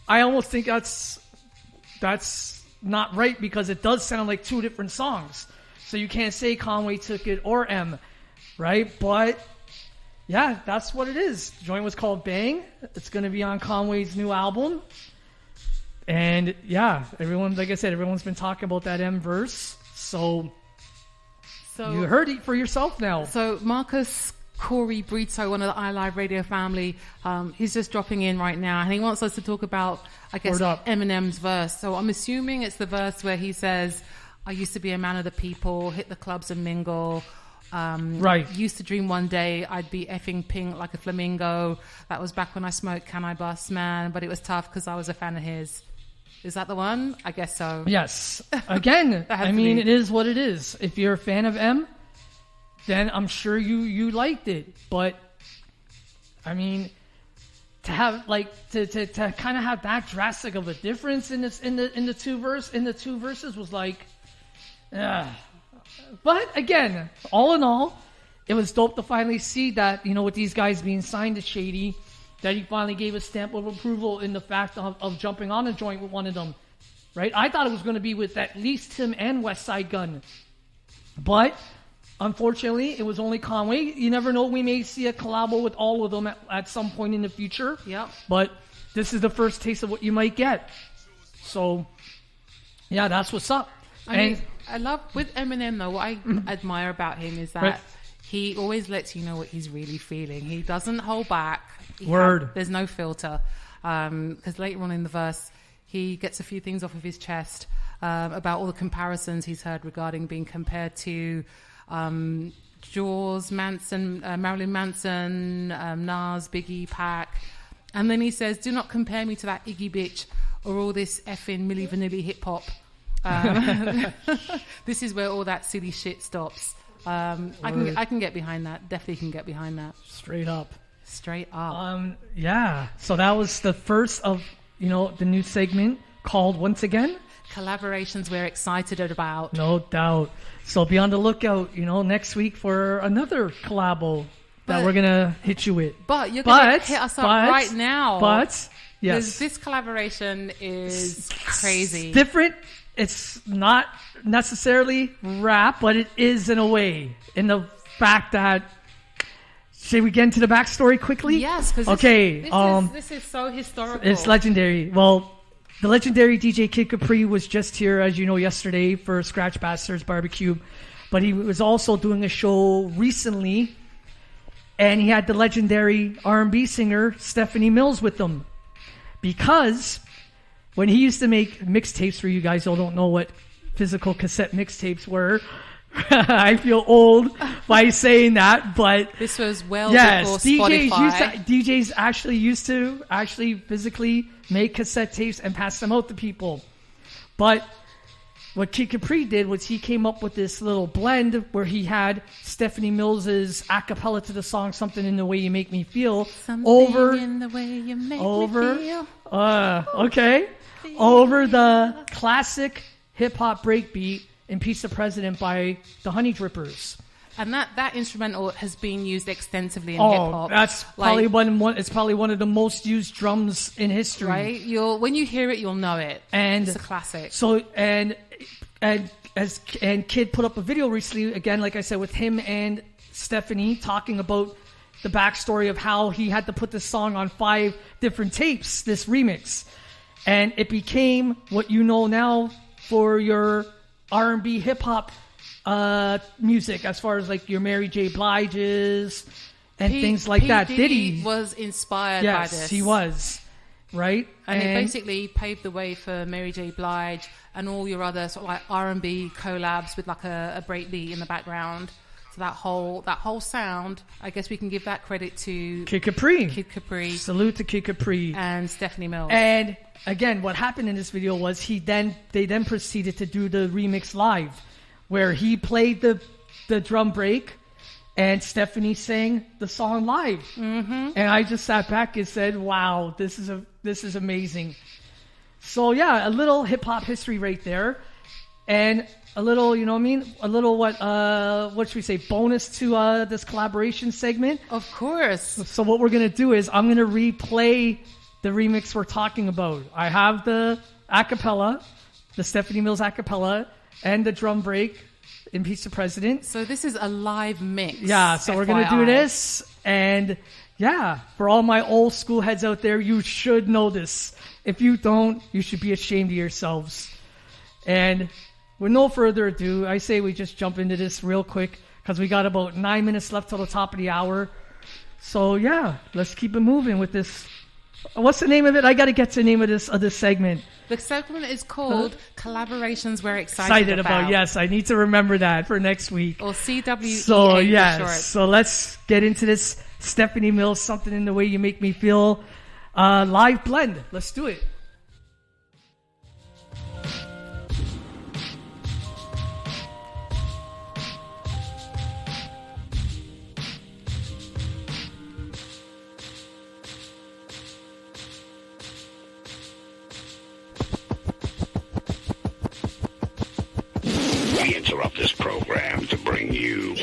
I almost think that's not right, because it does sound like two different songs. So you can't say Conway took it or M, right? But yeah, that's what it is. The joint was called Bang. It's going to be on Conway's new album. And yeah, everyone's been talking about that M verse. So you heard it for yourself now. So Marcus Corey Brito, one of the iLive Radio family, he's just dropping in right now, and he wants us to talk about, I guess, Eminem's verse. So I'm assuming it's the verse where he says, I used to be a man of the people, hit the clubs and mingle. Right. Used to dream one day I'd be effing pink like a flamingo. That was back when I smoked Can I Bust Man, but it was tough because I was a fan of his. Is that the one? I guess so. Yes. Again, I mean, it is what it is. If you're a fan of M, then I'm sure you liked it. But I mean, to have to kind of have that drastic of a difference in the two verses was like, but again, all in all, it was dope to finally see that, with these guys being signed to Shady, that he finally gave a stamp of approval in the fact of jumping on a joint with one of them, right? I thought it was going to be with at least him and Westside Gunn. But unfortunately, it was only Conway. You never know. We may see a collabo with all of them at some point in the future. Yep. But this is the first taste of what you might get. So, yeah, that's what's up. I love, with Eminem though, what I admire about him is that he always lets you know what he's really feeling. He doesn't hold back. There's no filter. Because later on in the verse, he gets a few things off of his chest about all the comparisons he's heard regarding being compared to Jaws, Manson, Marilyn Manson, Nas, Biggie, Pac. And then he says, do not compare me to that Iggy bitch or all this effing Milli Vanilli hip-hop. This is where all that silly shit stops. I can get behind that. Definitely can get behind that. Straight up. Yeah. So that was the first of the new segment called, once again, collaborations we're excited about. No doubt. So be on the lookout, next week for another collabo that we're gonna hit you with. But you're gonna hit us up right now. But yes, this collaboration is crazy. It's different. It's not necessarily rap, but it is in a way. In the fact that, should we get into the backstory quickly? Yes, because this is so historical. It's legendary. Well, the legendary DJ Kid Capri was just here, as you know, yesterday for Scratch Bastards Barbecue, but he was also doing a show recently, and he had the legendary R&B singer Stephanie Mills with him, because when he used to make mixtapes, for you guys who don't know what physical cassette mixtapes were, I feel old by saying that, but this was before Spotify. DJs actually used to physically make cassette tapes and pass them out to people. But what Kid Capri did was he came up with this little blend where he had Stephanie Mills's a cappella to the song "Something in the Way You Make Me Feel" over the classic hip hop breakbeat in "Peace the President" by the Honey Drippers. And that instrumental has been used extensively in hip hop. That's probably it's probably one of the most used drums in history. Right? When you hear it, you'll know it. And it's a classic. So and Kid put up a video recently, again, like I said, with him and Stephanie talking about the backstory of how he had to put this song on 5 different tapes, this remix. And it became what you know now for your R&B hip hop music, as far as like your Mary J. Blige's and things like that. Diddy was inspired by this. Yes, he was. Right? And it basically paved the way for Mary J. Blige and all your other sort of like R&B collabs with like a breakbeat in the background. So that whole sound, I guess we can give that credit to Kid Capri. Salute to Kid Capri. And Stephanie Mills. And again, what happened in this video was they then proceeded to do the remix live, where he played the drum break and Stephanie sang the song live. Mm-hmm. And I just sat back and said, wow, this is amazing. So yeah, a little hip hop history right there. And a little, you know what I mean? A little what should we say, bonus to this collaboration segment. Of course. So what we're going to do is I'm going to replay the remix we're talking about. I have the acapella, the Stephanie Mills acapella, and the drum break in "Peace the President." So this is a live mix. Yeah, so we're going to do this. And yeah, for all my old school heads out there, you should know this. If you don't, you should be ashamed of yourselves. And with no further ado, I say we just jump into this real quick because we got about 9 minutes left till the top of the hour. So yeah, let's keep it moving with this. What's the name of it? I got to get to the name of this segment. The segment is called Collaborations We're Excited About. Yes, I need to remember that for next week. Or CWEA. So yes, so let's get into this Stephanie Mills, "Something in the Way You Make Me Feel" live blend. Let's do it. We interrupt this program to bring you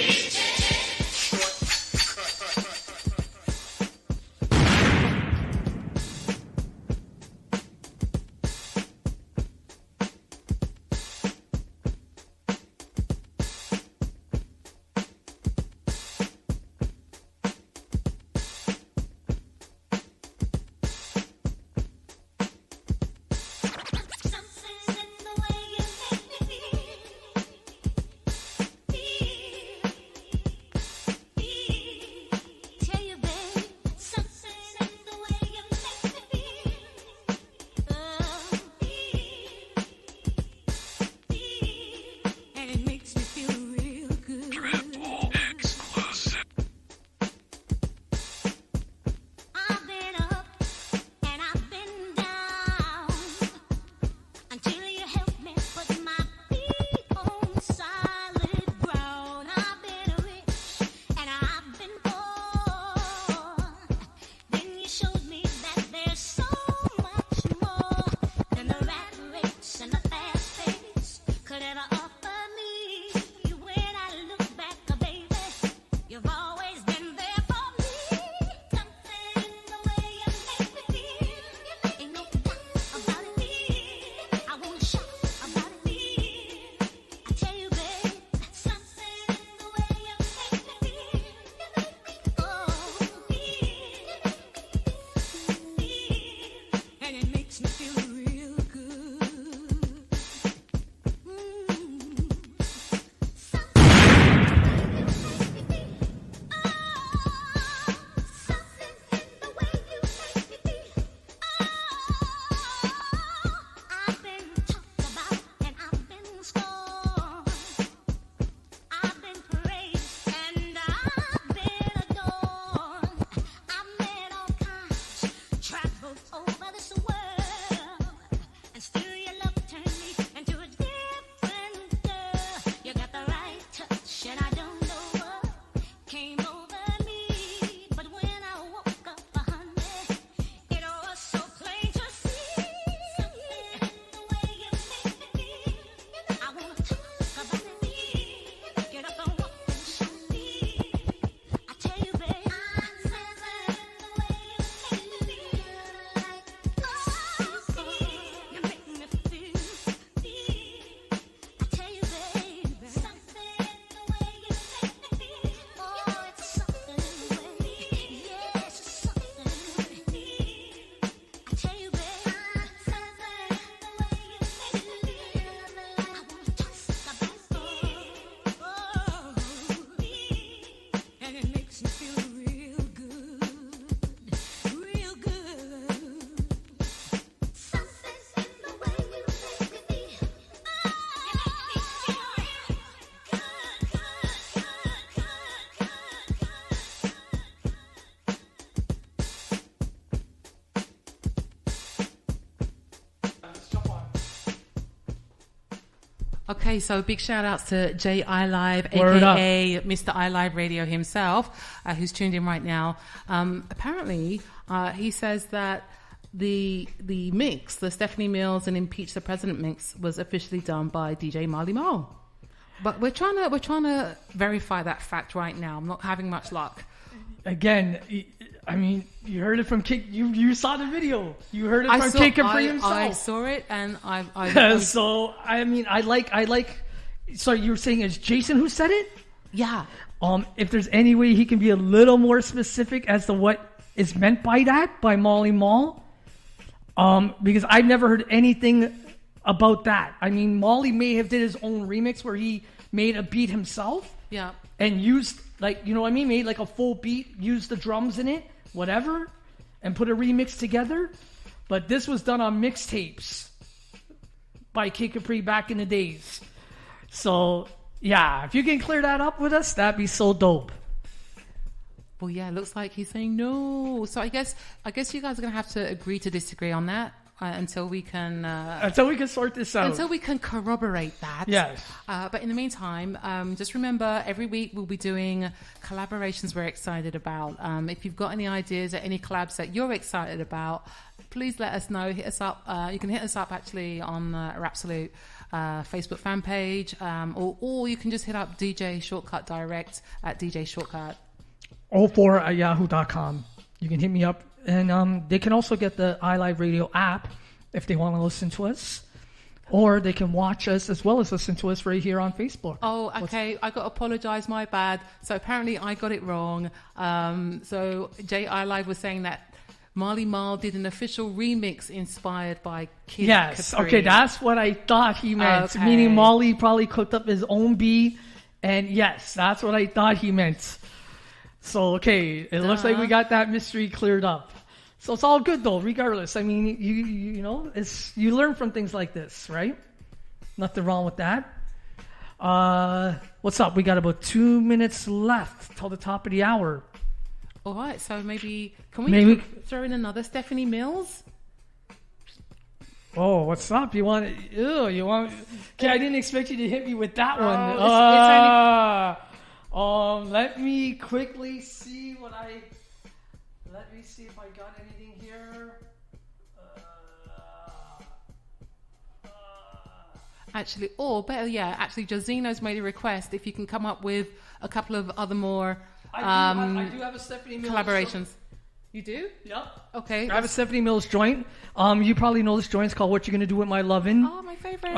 Okay, so big shout outs to Jay iLive, Word aka Mr. iLive Radio himself, who's tuned in right now. Apparently, he says that the mix, the Stephanie Mills and Impeach the President mix, was officially done by DJ Marley Marl. But we're trying to verify that fact right now. I'm not having much luck. Again, I mean, you heard it from Kid. You saw the video. You heard it from Kid Capri himself. I saw it, and I So I mean, I like. So you were saying it's Jason who said it? Yeah. If there's any way he can be a little more specific as to what is meant by that by Marley Marl, because I've never heard anything about that. I mean, Marley may have did his own remix where he made a beat himself. Yeah. And used, like, you know what I mean? Made like a full beat, used the drums in it, whatever, and put a remix together. But this was done on mixtapes by Kid Capri back in the days. So, yeah, if you can clear that up with us, that'd be so dope. Well, yeah, it looks like he's saying no. So I guess you guys are going to have to agree to disagree on that. Until we can sort this out. Until we can corroborate that. Yes. But in the meantime, just remember, every week we'll be doing collaborations we're excited about. If you've got any ideas or any collabs that you're excited about, please let us know. Hit us up. You can hit us up actually on Rapsolute Facebook fan page, or you can just hit up DJ Shortcut direct at DJ Shortcut. 04@yahoo.com. You can hit me up. And they can also get the iLive Radio app if they want to listen to us. Or they can watch us as well as listen to us right here on Facebook. Oh, okay. I got to apologize. My bad. So apparently I got it wrong. So Jay iLive was saying that Marley Marl did an official remix inspired by Kid Capri. Okay, that's what I thought he meant. Okay. Meaning Marley probably cooked up his own beat. And yes, that's what I thought he meant. So, okay, it looks like we got that mystery cleared up. So it's all good, though, regardless. I mean, you know, you learn from things like this, right? Nothing wrong with that. What's up? We got about 2 minutes left till the top of the hour. All right, so maybe we throw in another Stephanie Mills? Oh, what's up? You want? Okay, I didn't expect you to hit me with that one. Let me quickly see Let me see if I got anything here. Actually, or better, actually, Josino's made a request if you can come up with a couple of other more I do have a Stephanie Mills collaborations. You do? Yep. Okay. I have a Stephanie Mills joint. You probably know this joint. It's called What You Gonna Do With My Lovin'. Oh, my favorite.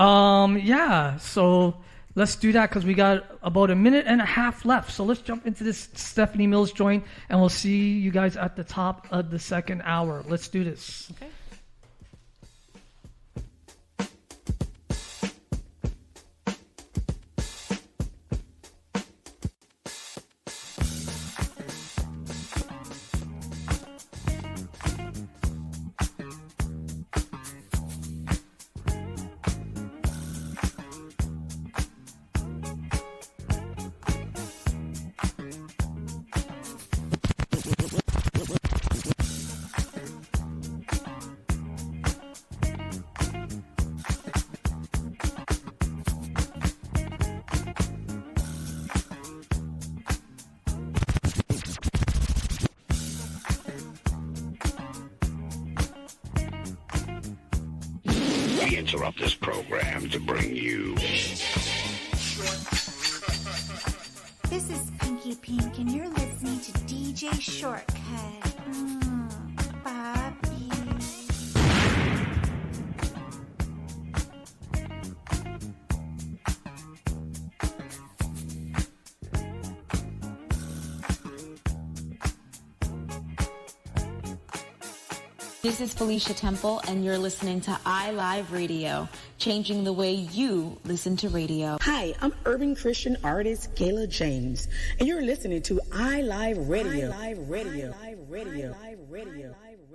Yeah. So let's do that because we got about a minute and a half left. So let's jump into this Stephanie Mills joint, and we'll see you guys at the top of the second hour. Let's do this. Okay. We interrupt this program to bring you. This is Pinky Pink, and you're listening to DJ Shortcut. Bobby. This is Felicia Temple, and you're listening to iLive Radio, changing the way you listen to radio. Hi, I'm urban Christian artist Kayla James, and you're listening to iLive Radio. iLive Radio. iLive Radio. iLive Radio.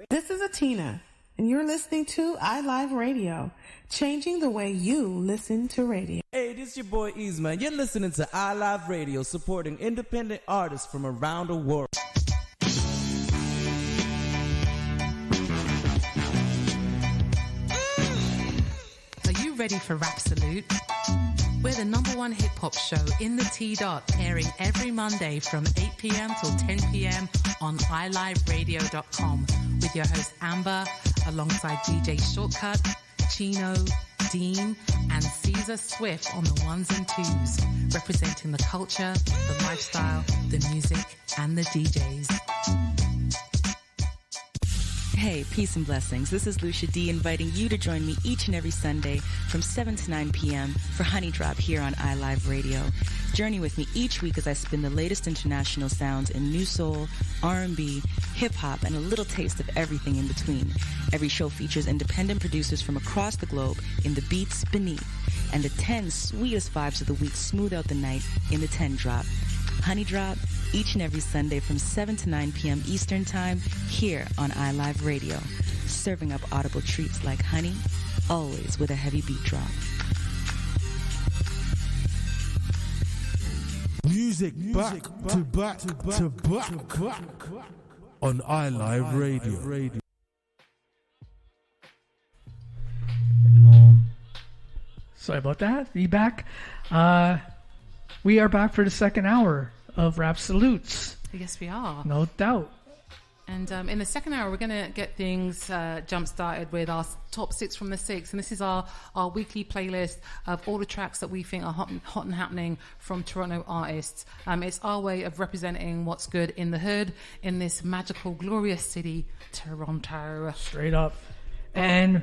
This is Atina, and you're listening to iLive Radio, changing the way you listen to radio. Hey, this is your boy Easeman. You're listening to iLive Radio, supporting independent artists from around the world. Ready for Rapsolute? We're the #1 hip-hop show in the T-Dot, airing every Monday from 8 p.m. till 10 p.m. on iliveradio.com with your host Amber, alongside DJ Shortcut, Chino, Dean, and Caesar Swift on the ones and twos, representing the culture, the lifestyle, the music, and the DJs. Hey, peace and blessings. This is Lucia D inviting you to join me each and every Sunday from 7 to 9 p.m. for Honey Drop here on iLive Radio. Journey with me each week as I spin the latest international sounds in new soul, R&B, hip-hop, and a little taste of everything in between. Every show features independent producers from across the globe in the beats beneath, and the 10 sweetest vibes of the week smooth out the night in the 10 Drop. Honey Drop, each and every Sunday from 7 to 9 p.m. Eastern Time, here on iLive Radio, serving up audible treats like honey, always with a heavy beat drop. Music back to back to back on iLive Radio. Sorry about that. Be back. We are back for the second hour of Rapsolutes. Yes, we are. No doubt. And in the second hour, we're going to get things jump-started with our top 6 from the 6. And this is our weekly playlist of all the tracks that we think are hot and happening from Toronto artists. It's our way of representing what's good in the hood in this magical, glorious city, Toronto. Straight up. And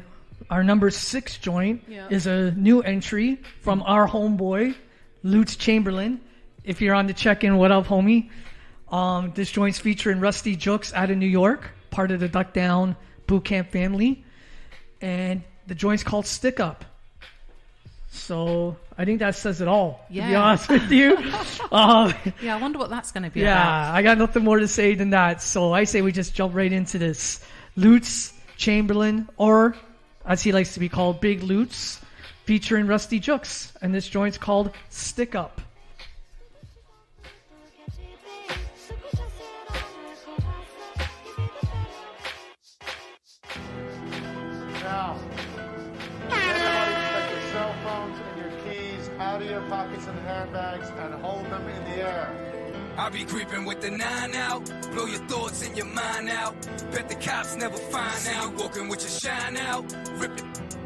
our number 6 joint is a new entry from our homeboy, Lutz Chamberlain. If you're on the check-in, what up, homie? This joint's featuring Rusty Jooks out of New York, part of the Duck Down Bootcamp family. And the joint's called Stick Up. So I think that says it all, to be honest with you. Yeah, I wonder what that's going to be about. Yeah, I got nothing more to say than that. So I say we just jump right into this. Lutz Chamberlain, or as he likes to be called, Big Lutz, featuring Rusty Jooks. And this joint's called Stick Up. Now, everybody take your cell phones and your keys out of your pockets and handbags and hold them in the air. I be creeping with the 9 out, blow your thoughts and your mind out. Bet the cops never find out. You walking with your shine out, rip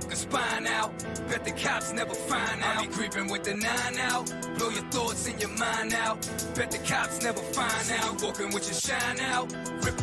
the spine out. Bet the cops never find out. I be creeping with the 9 out, blow your thoughts and your mind out. Bet the cops never find out. You walking with your shine out, rip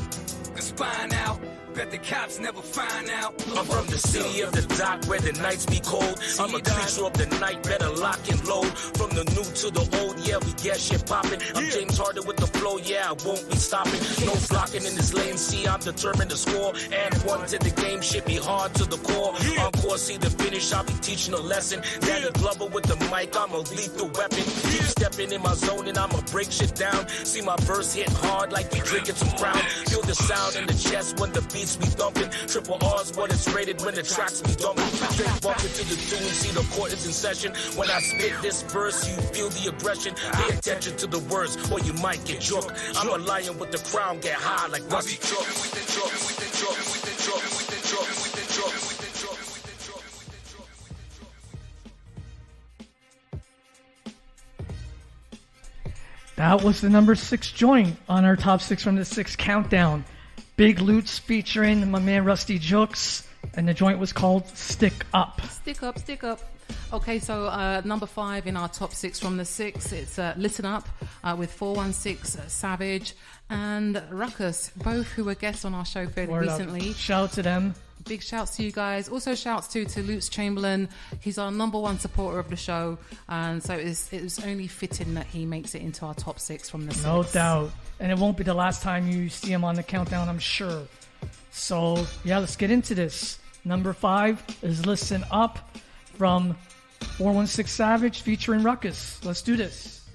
the spine out. Bet the cops never find out. I'm from the city of the dock where the nights be cold. I'm a creature of the night, better lock and load. From the new to the old, yeah, we get shit popping. I'm James Harden with the flow, yeah, I won't be stopping. No blocking in this lane, see, I'm determined to score. And one to the game, shit be hard to the core. Encore, see the finish, I'll be teaching a lesson. Danny Glover with the mic, I'm a lethal weapon. Keep stepping in my zone and I'ma break shit down. See my verse hit hard like you drinking some Crown. Feel the sound in the chest when the beats be thumping. Triple R's what it's rated when the tracks be dumping. Straight bumping to the tune, see the chord is in session. When I spit this verse, you feel the aggression. Pay attention to the words or you might get shook. I'm a lion with the crown, get high like Rusty Jooks. That was the number 6 joint on our top 6 from the 6 countdown. Big Lutz featuring my man Rusty Jooks, and the joint was called Stick Up. Stick Up, Stick Up. Okay, so number 5 in our top 6 from the 6, it's Listen Up with 416 Savage and Ruckus, both who were guests on our show fairly recently. Shout out to them. Big shouts to you guys. Also shouts to Lutz Chamberlain. He's our number 1 supporter of the show, and so it was only fitting that he makes it into our top 6 from the 6. No doubt. And it won't be the last time you see him on the countdown, I'm sure. So, yeah, let's get into this. Number 5 is Listen Up from 416 Savage featuring Ruckus. Let's do this.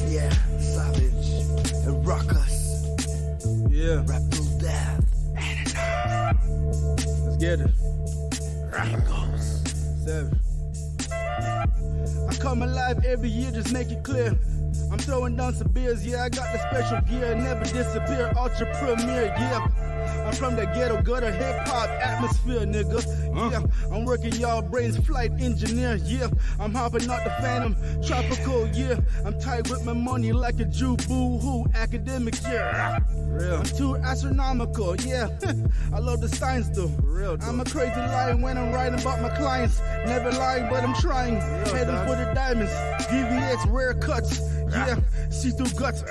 Yeah, Savage and Ruckus. Yeah. Rap till death. Let's get it. Ruckus. 7. I come alive every year, just make it clear. I'm throwing down some beers, yeah, I got the special gear, never disappear, ultra premier, yeah. I'm from the ghetto gutter hip-hop atmosphere, nigga. Yeah, I'm working y'all brains, flight engineer. Yeah, I'm hopping out the Phantom, tropical. Yeah, I'm tight with my money like a Jew. Boo-hoo, academic. Yeah, real. I'm too astronomical. Yeah, I love the science though. Real. I'm a crazy lion when I'm writing about my clients. Never lying, but I'm trying. Heading for the diamonds, VVS rare cuts. Yeah, see through guts.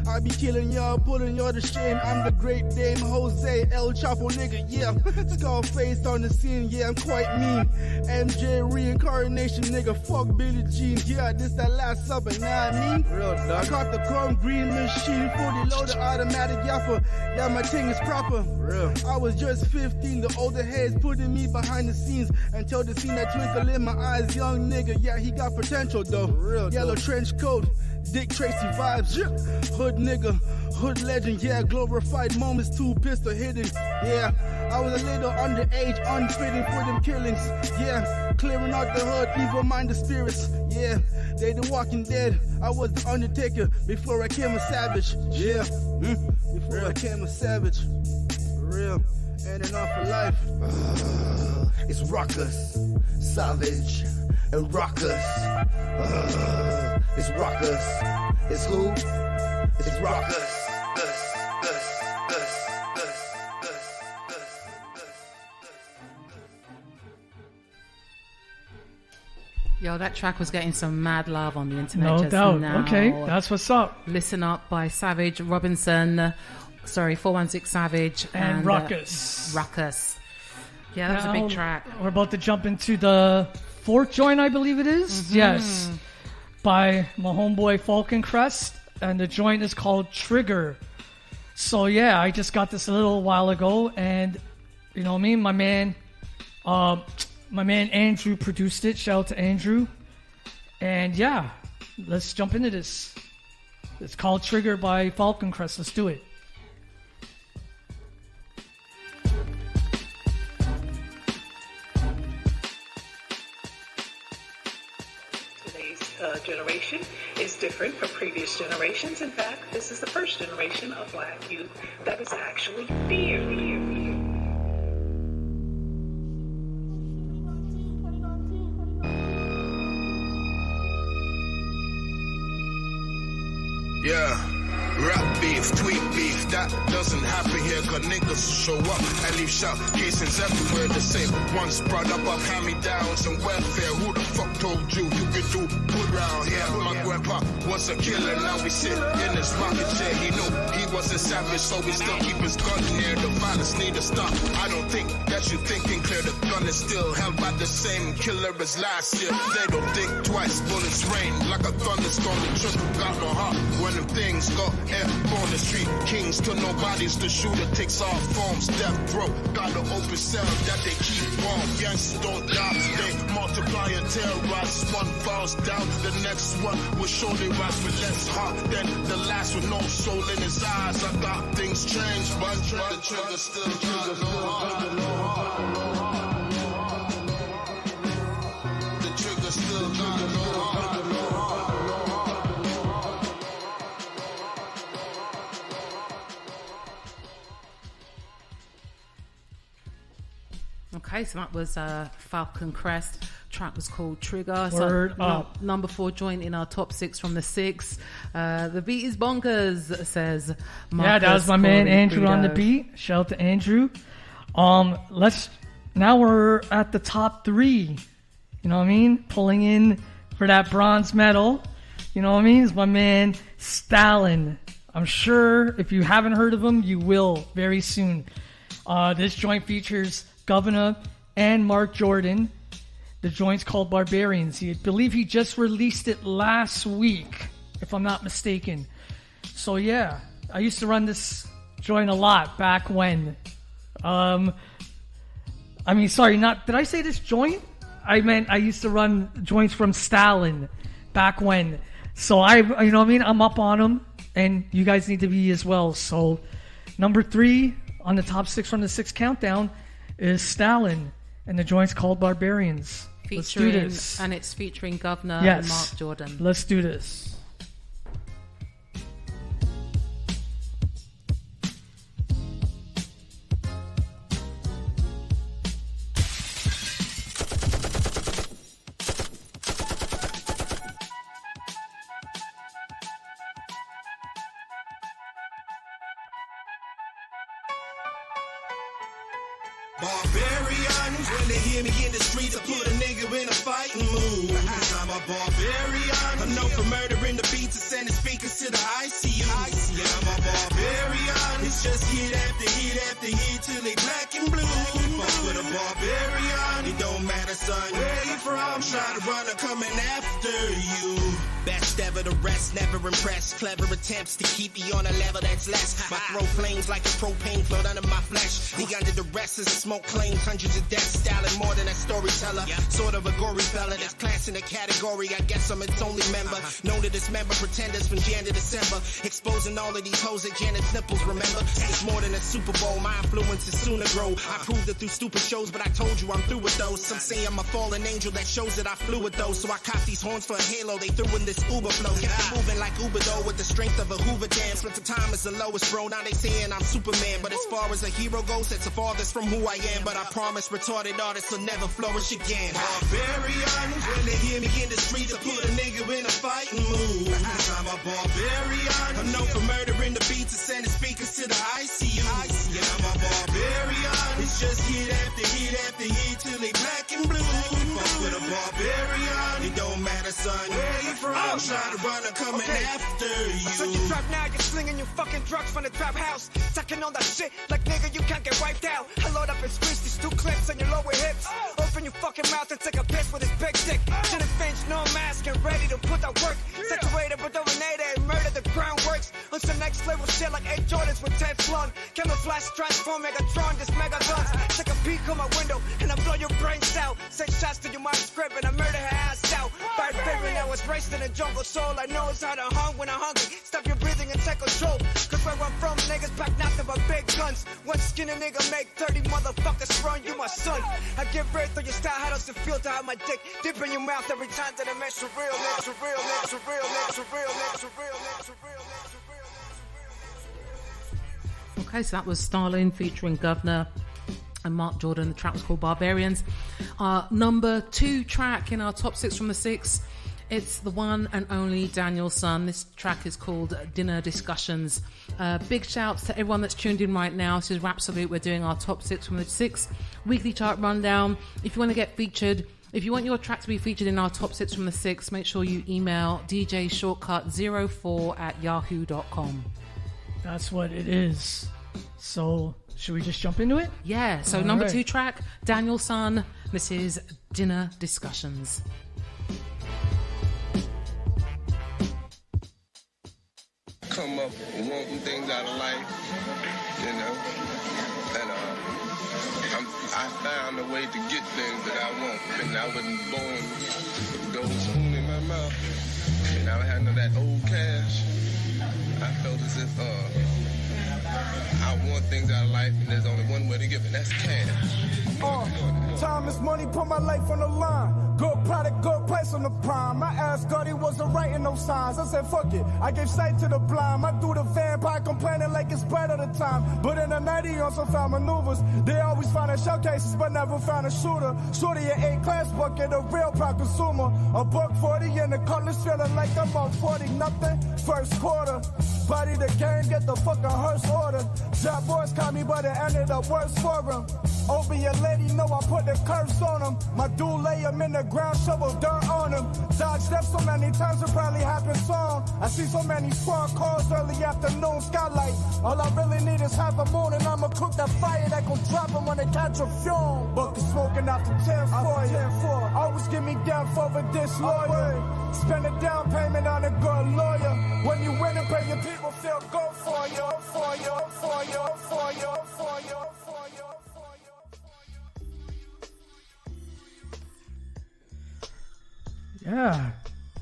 I be killing y'all, pulling y'all to shame. I'm the great Dame Jose El Chapo nigga. Yeah, Scarface on the scene. Yeah, I'm quite mean. MJ reincarnation nigga. Fuck Billie Jean. Yeah, this that last supper. Nah, I mean, real dog. I caught the chrome green machine, fully loaded automatic yapper. Yeah, my thing is proper. Real. I was just 15. The older heads putting me behind the scenes until the scene that twinkle in my eyes. Young nigga, yeah, he got potential though. Real yellow trench coat. Dick Tracy vibes, yeah. Hood nigga, hood legend, yeah. Glorified moments, two pistol hidden, yeah. I was a little underage, unfitting for them killings, yeah. Clearing out the hood, evil-minded spirits, yeah. They the Walking Dead, I was the Undertaker before I became a savage, yeah. Before I became a savage, for real. Ending off for life. It's rockers, savage, and rockers. It's rockers. It's who? It's rockers. Yo, that track was getting some mad love on the internet No just doubt. now. Okay, that's what's up. Listen Up by Savage Robinson. Sorry, 416 Savage. And Ruckus. Ruckus. Yeah, that was a big track. We're about to jump into the fourth joint, I believe it is. Mm-hmm. Yes. By my homeboy Falcon Crest. And the joint is called Trigger. So, yeah, I just got this a little while ago. And, you know what I mean? My man Andrew produced it. Shout out to Andrew. And, yeah, let's jump into this. It's called Trigger by Falcon Crest. Let's do it. Generation is different from previous generations. In fact, this is the first generation of black youth that is actually feared. Yeah. Rap beef, tweet beef, that doesn't happen here, cause niggas show up and leave shot casings everywhere the same. Once brought up of hand-me-downs and welfare. Who the fuck told you could do good round here? My grandpa was a killer, now we sit in his rocking chair. He knew he wasn't savage, so we still keep his gun near. The violence need to stop. I don't think that you thinking clear. The gun is still held by the same killer as last year. They don't think twice, bullets rain like a thunderstorm. The triple got no heart when them things go on the street. Kings to nobodies, the shooter takes all forms. Death row, got an open cell that they keep warm. Gangsters don't die, they multiply and terrorize. One falls down, the next one will surely rise with less heart than the last with no soul in his eyes. I thought things changed, but the trigger still got no heart. The trigger still got no heart. Okay, so that was Falcon Crest. Track was called Trigger. Word up. Number 4 joint in our top 6 from the 6. The beat is bonkers, says Marcus. Yeah, that was my man Andrew on the beat. Shout out to Andrew. Now we're at the top 3. You know what I mean? Pulling in for that bronze medal. You know what I mean? It's my man Stalin. I'm sure if you haven't heard of him, you will very soon. This joint features Governor and Mark Jordan. The joint's called Barbarians. I believe he just released it last week, if I'm not mistaken. So yeah, I used to run this joint a lot back when. Did I say this joint? I meant I used to run joints from Stalin back when. So you know what I mean? I'm up on them, and you guys need to be as well. So number 3 on the top 6 from the 6 countdown is Stalin, and the joint's called Barbarians. Let's do this. And it's featuring Governor and Mark Jordan. Let's do this. Barbarians, when they hear me in the streets, I put a nigga in a fighting mood. Cause I'm a barbarian. I'm known for murdering the beats and sending speakers to the ICU. I'm a barbarian. It's just hit after hit after hit till they black and blue. Fuck with a barbarian. It don't matter, son, where you from. Try to run, I'm coming after you. Best ever, the rest never impressed. Clever attempts to keep me on a level that's less. My throat flames like a propane float under my flesh. The under the rest is smoke claims, hundreds of deaths, styling more than a storyteller. Sort of a gory fella that's class in the category. I guess I'm its only member. Known to dismember pretenders from Jan to December. Exposing all of these hoes at Janet's nipples, remember? It's more than a Super Bowl, my influence is soon to grow. I proved it through stupid shows, but I told you I'm through with those. Some say I'm a fallen angel that shows that I flew with those. So I cop these horns for a halo, they threw in this Uber flow. Kept it moving like Uber though, with the strength of a Hoover dam. Spent the time as the lowest, bro, now they saying I'm Superman. But as far as a hero goes, that's the farthest from who I am. But I promise retarded artists will never flourish again. Barbarians, when they hear me in the streets, I put a nigga in a fighting mood. Cause I'm a barbarian. I'm known for murdering the beats and sending speakers to the ICU. I'm a barbarian. It's just hit after hit after hit till they black and blue. Fuck with a barbarian. It don't matter, son, where you from. I'm trying to run, I'm coming after you. So you trap now, you're slinging your fucking drugs from the trap house. Talking on that shit like nigga, you can't get wiped out. I load up and squeeze these 2 clips on your lower hips. Open your fucking mouth and take a piss with his big dick. Should've finch, no mask, and ready to put that work. Saturated but dominated and murder the groundworks. On some next level shit like 8 Jordans with 10 flung. Camouflage transform Megatron, this mega guns. Take a peek on my window and I blow your brains out. 6 shots to your mind script and I murder her ass out. Bad baby that was raised in the jungle, so all I know is how to hunt when I'm hungry. Stop your breathing and take control. Cause where I'm from, niggas back nothing but big guns. One skinny nigga make 30 motherfuckers run, you my son. I give birth to your style, how does it feel to have my dick dip in your mouth every time that I mention real, next real, next real, next real, next real, next real. Okay, so that was Starlin featuring Governor and Mark Jordan. The track was called Barbarians. Our number 2 track in our top 6 from the 6, it's the one and only Daniel Son. This track is called Dinner Discussions. Big shouts to everyone that's tuned in right now. This is Rapsolute. We're doing our top 6 from the 6 weekly chart rundown. If you want to get featured, if you want your track to be featured in our top 6 from the 6, make sure you email djshortcut04@yahoo.com. That's what it is. So, should we just jump into it? Yeah. So, All number right. 2 track, Daniel Son. This is Dinner Discussions. Come up wanting things out of life, you know, and I found a way to get things that I want, and I wasn't born with a gold spoon in my mouth, and I had none of that old cash. I felt as if I want things out of life, and there's only one way to give it, that's cash. Time is money, put my life on the line. Good product, good price on the prime. My ass got it, wasn't writing no signs. I said, fuck it, I gave sight to the blind. I threw the vampire complaining like it's bread at the time. But in the 90 on some foul maneuvers, they always find a shell cases, but never found a shooter. Shorty an A-class bucket, a real proud consumer. A buck 40 and the cutlass feeling like I'm on 40, nothing. First quarter, body the game, get the fucking hearse order. Job boys caught me, but it ended up worse for him. Over your lady, know I put the curse on him. My dude lay him in the ground, shovel dirt on him. Dodge steps so many times, it probably happens on. I see so many squad calls early afternoon, skylight. All I really need is half a moon, and I'ma cook that fire that gon' drop him when they catch a fume. Bucket smoking out the 10 for you. Always give me death over disloyal. Spend a down payment on a good lawyer. When you win and pay your people, feel good for you, for you, for you, for you, for you, for you. Yeah,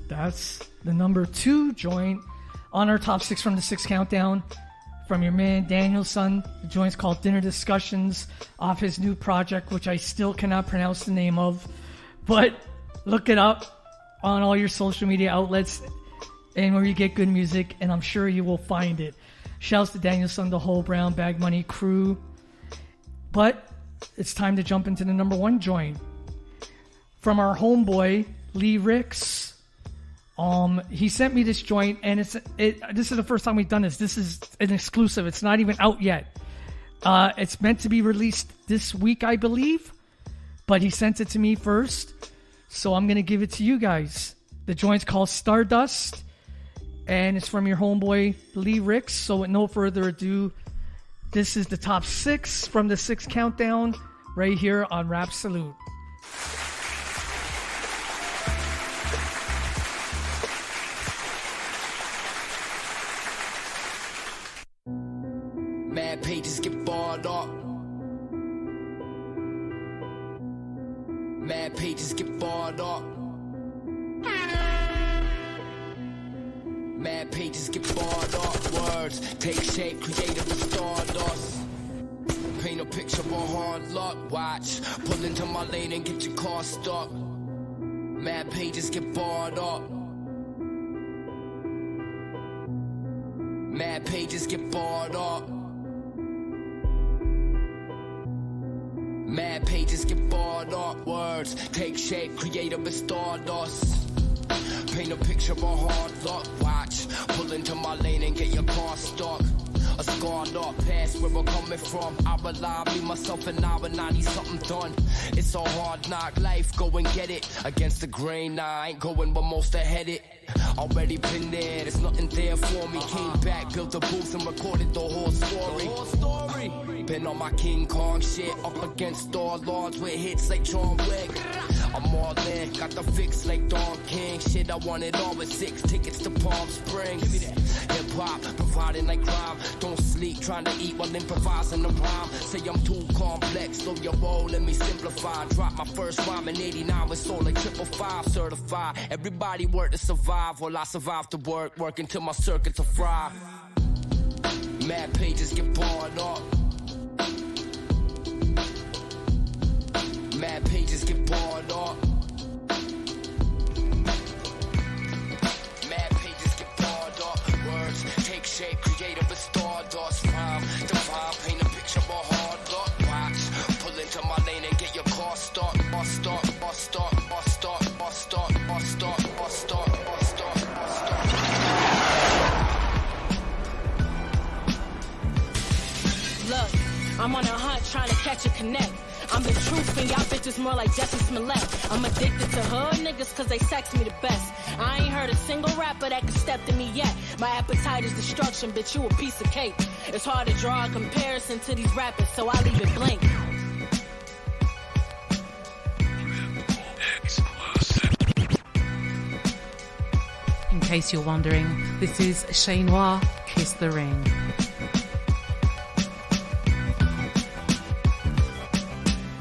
that's the number 2 joint on our top 6 from the 6 countdown from your man Daniel Son. The joint's called Dinner Discussions off his new project, which I still cannot pronounce the name of, but look it up on all your social media outlets and where you get good music, and I'm sure you will find it. Shouts to Daniel Son, the whole Brown Bag Money crew. But it's time to jump into the number 1 joint from our homeboy Lee Ricks. He sent me this joint, and this is the first time we've done this. This is an exclusive. It's not even out yet. It's meant to be released this week, I believe, but he sent it to me first, so I'm going to give it to you guys. The joint's called Stardust, and it's from your homeboy Lee Ricks. So with no further ado, this is the top 6 from the 6 countdown right here on Rapsolute. Mad pages get barred up. Mad pages get barred up. Mad pages get barred up. Words take shape, creative with stardust. Paint a picture of hard luck. Watch, pull into my lane and get your car stuck. Mad pages get barred up. Mad pages get barred up. Mad pages get barred up. Words take shape, creative with stardust. Paint a picture of hard luck. Watch, pull into my lane and get your car stuck. A scarred up past where we're coming from. I rely on me, myself, and I when I need something done. It's a hard knock life, go and get it. Against the grain, I ain't going but most ahead it. Already been there, there's nothing there for me. Came back, built a booth and recorded the whole story. Been on my King Kong shit, up against all lords with hits like John Wick. I'm all in, got the fix like Don King. Shit, I want it all with 6 tickets to Palm Springs. Hip-hop, providing like crime. Don't sleep, trying to eat while improvising the rhyme. Say I'm too complex, slow your roll, let me simplify. Drop my first rhyme in 89 with soul like 555 certified. Everybody work to survive, while I survive to work, working till my circuits are fried. Mad pages get barred up. Mad pages get barred up. Mad pages get barred up. Words take shape, creative with stardust. Rhyme, divine, paint a picture of hard luck. Watch, pull into my lane and get your car stuck. Bus start, bus start, bus start, bus start, bus start, bus start, bus start, bus start. Look, I'm on a hunt trying to catch a connect. I'm the truth and y'all bitches more like Jussie Smollett. I'm addicted to hood niggas cause they sex me the best. I ain't heard a single rapper that can step to me yet. My appetite is destruction, bitch, you a piece of cake. It's hard to draw a comparison to these rappers, so I leave it blank. In case you're wondering, this is Shay Noir, Kiss the Ring.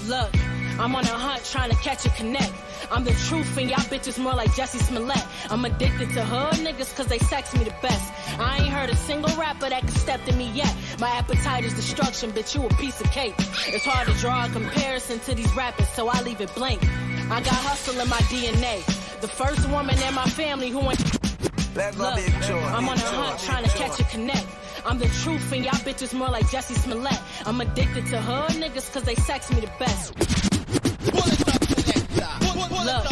Look, I'm on a hunt trying to catch a connect. I'm the truth and y'all bitches more like Jussie Smollett. I'm addicted to hood niggas cause they sex me the best. I ain't heard a single rapper that can step to me yet. My appetite is destruction, bitch, you a piece of cake. It's hard to draw a comparison to these rappers, so I leave it blank. I got hustle in my DNA. The first woman in my family who ain't... Look, I'm on a hunt trying to catch a connect. I'm the truth and y'all bitches more like Jussie Smollett. I'm addicted to hood niggas cause they sex me the best. Look,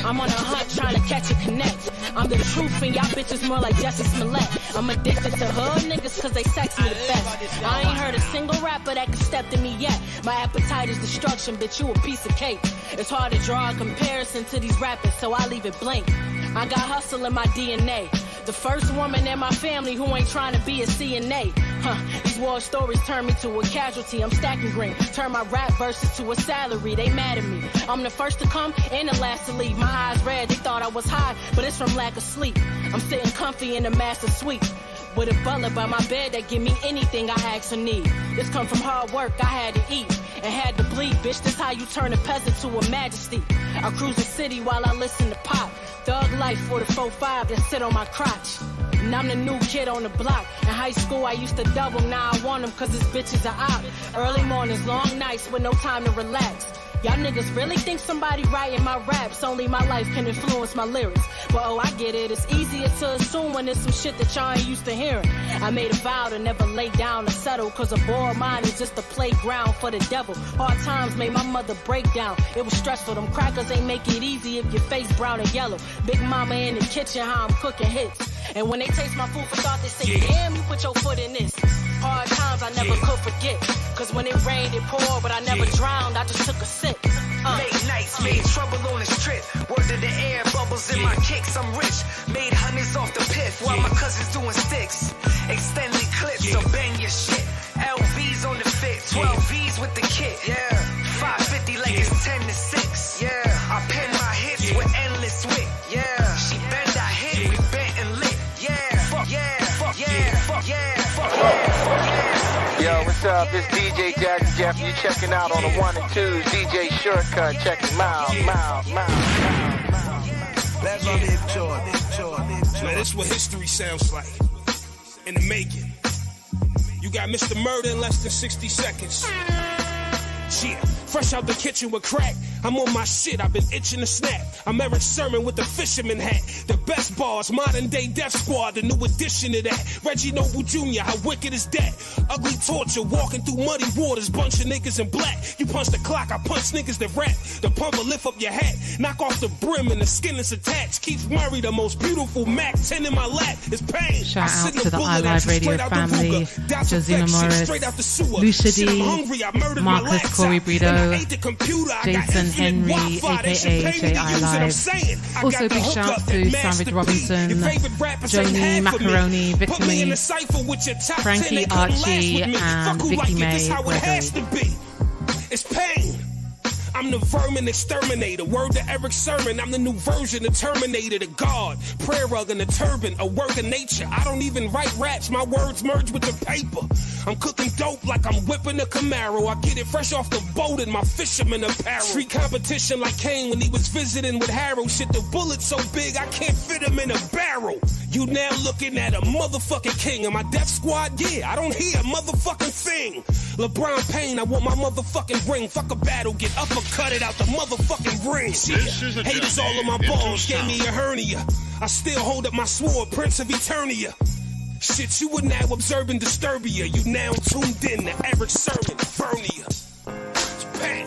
I'm on a hunt trying to catch a connect. I'm the truth and y'all bitches more like Jussie Smollett. I'm addicted to hood niggas cause they sex me the best. I ain't heard a single rapper that can step to me yet. My appetite is destruction, bitch, you a piece of cake. It's hard to draw a comparison to these rappers, so I leave it blank. I got hustle in my DNA. The first woman in my family who ain't trying to be a CNA. These war stories turn me to a casualty. I'm stacking green. Turn my rap verses to a salary. They mad at me. I'm the first to come and the last to leave. My eyes red, they thought I was high, but it's from lack of sleep. I'm sitting comfy in the master suite. With a butler by my bed that give me anything I ask or need. This come from hard work, I had to eat and had to bleed, bitch. This how you turn a peasant to a majesty. I cruise the city while I listen to pop. Thug life for the 4-5 that sit on my crotch. And I'm the new kid on the block. In high school I used to double, now I want them cause this bitch is a op. Early mornings, long nights with no time to relax. Y'all niggas really think somebody writing my raps only my life can influence my lyrics. But oh, I get it, it's easier to assume when it's some shit that y'all ain't used to hearing. I made a vow to never lay down or settle, cause a bored mind is just a playground for the devil. Hard times made my mother break down. It was stressful, them crackers ain't make it easy if your face brown and yellow. Big mama in the kitchen, how I'm cooking hits. And when they taste my food for thought, they say, damn, you put your foot in this. Hard times I never could forget. Cause when it rained, it poured, but I never drowned, I just took a sip. Late nights, made trouble on the strip. Word to the air, bubbles in my kicks, I'm rich. Made hundreds off the piff while my cousins doing sticks. Extended clips, so bang your shit. LVs on the fit, 12 V's with the kit. Yeah, 550 like it's 10 to 6. Yeah, I pen my hits with endless wit. Yeah, she bend, I hit, we bent and lit. Yeah, fuck yeah, fuck yeah, fuck yeah, fuck yeah, fuck yeah. Yo, what's up? This DJ Jack Jeff. You checking out on the 1 and 2s. DJ Shortcut. Check him out. Let's go enjoy. Now this what history sounds like in the making. You got Mr. Murder in less than 60 seconds. Yeah, fresh out the kitchen with crack. I'm on my shit, I've been itching to snap. I'm Eric Sermon with the fisherman hat. The best bars, modern day Death Squad, the new addition to that. Reggie Noble Jr., how wicked is that? Ugly torture, walking through muddy waters, bunch of niggas in black. You punch the clock, I punch niggas that rap. The pumper lift up your hat, knock off the brim and the skin is attached. Keith Murray, the most beautiful Mac 10 in my lap, is pain. Shout out to the iLive Radio family, Josina Morris, Lucia D, Marcus Corey Brito, Jason Henry, aka J iLive. Also big shout to Savage Robinson, Joni Macaroni, Vitamin, Frankie Archie, and Vicky May Gregory. It's pain. I'm the vermin exterminator. Word to Eric Sermon, I'm the new version of Terminator. The God, prayer rug and a turban, a work of nature. I don't even write raps, my words merge with the paper. I'm cooking dope like I'm whipping a Camaro. I get it fresh off the boat in my fisherman apparel. Street competition like Kane when he was visiting with Harold. Shit, the bullet's so big I can't fit him in a barrel. You now looking at a motherfucking king. And my death squad, yeah, I don't hear a motherfucking thing. LeBron Payne, I want my motherfucking ring. Fuck a battle, get uppercut it out the motherfucking ring. Yeah. Haters all on my balls, gave me a hernia. I still hold up my sword, Prince of Eternia. Shit, you were now observing Disturbia. You now tuned in to Eric Sermon, Vernia. Japan.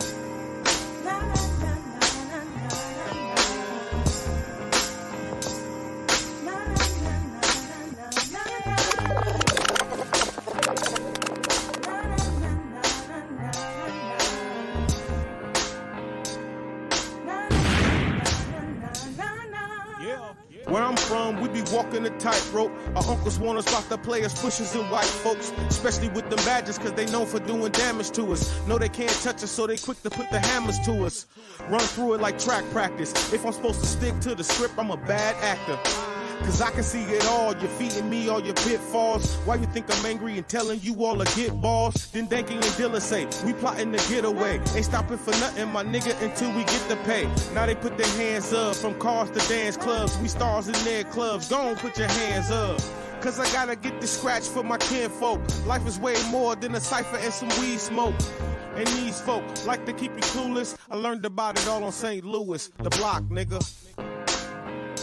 Where I'm from, we be walking a tightrope. Our uncles want us off to play as pushers and white folks, especially with them badges, cause they known for doing damage to us. Know they can't touch us, so they quick to put the hammers to us. Run through it like track practice. If I'm supposed to stick to the script, I'm a bad actor. Cause I can see it all, you're feeding me all your pitfalls. Why you think I'm angry and telling you all to get balls? Then Danky and Dilla say, we plotting to get away. Ain't stopping for nothing, my nigga, until we get the pay. Now they put their hands up, from cars to dance clubs. We stars in their clubs, go on, put your hands up. Cause I gotta get this scratch for my kinfolk. Life is way more than a cipher and some weed smoke. And these folk like to keep you clueless. I learned about it all on St. Louis, the block, nigga.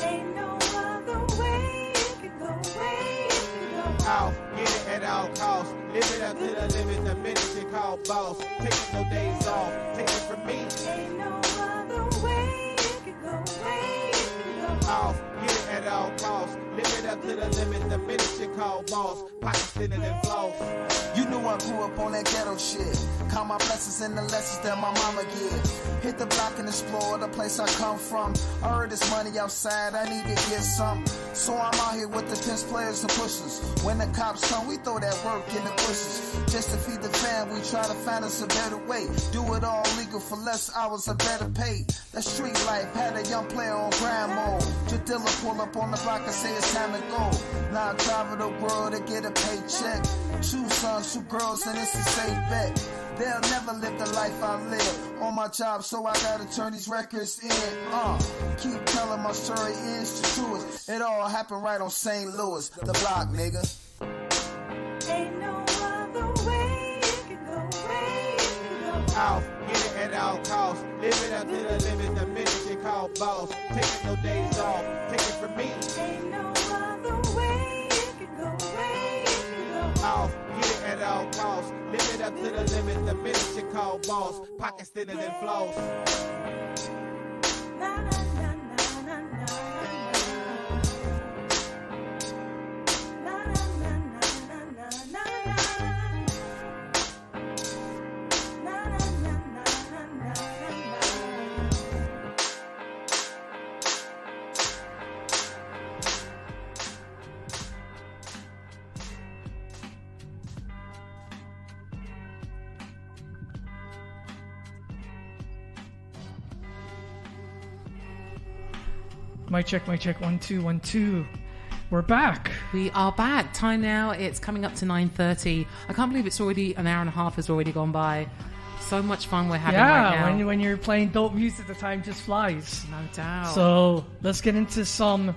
Ain't no other way you can go, way you can go. Out, get it at all costs. Live it up to the limit, the minute you call boss. Taking no days off, take it from me. Ain't no other way you can go, way you can go. Off, get it at all costs. Live it up to the limit, the minute you call boss. Pockets thinner than floss. You knew I grew up on that ghetto shit. Count my blessings and the lessons that my mama gave. Hit the block and explore the place I come from. I heard this money outside, I need to get some. So I'm out here with the pimps, players, and pushers. When the cops come, we throw that work in the bushes. Just to feed the fam, we try to find us a better way. Do it all legal for less hours or better pay. That street life had a young player on grind mode. Jadilla pull up on the block and say it's time to go. Now I travel the world to get a paycheck. 2 sons, 2 girls, and it's a safe bet. They'll never live the life I live on my job, so I gotta turn these records in. Keep telling my story is the truest. It all happened right on St. Louis, the block, nigga. Ain't no other way you can go, way you can go. Off, get it at all costs. Live it up to the limit, the minute you call boss. Taking no days off, take it from me. Ain't no other way you can go, way you can go. Off, get it at all costs. Live it up to the limit, the minute you call boss. Pockets thinner than floss. Mic check. 1 2 1 2. We're back. We are back. Time now. It's coming up to 9:30. I can't believe it's already an hour and a half has already gone by. So much fun we're having right now. Yeah, when you're playing dope music, the time just flies. No doubt. So let's get into some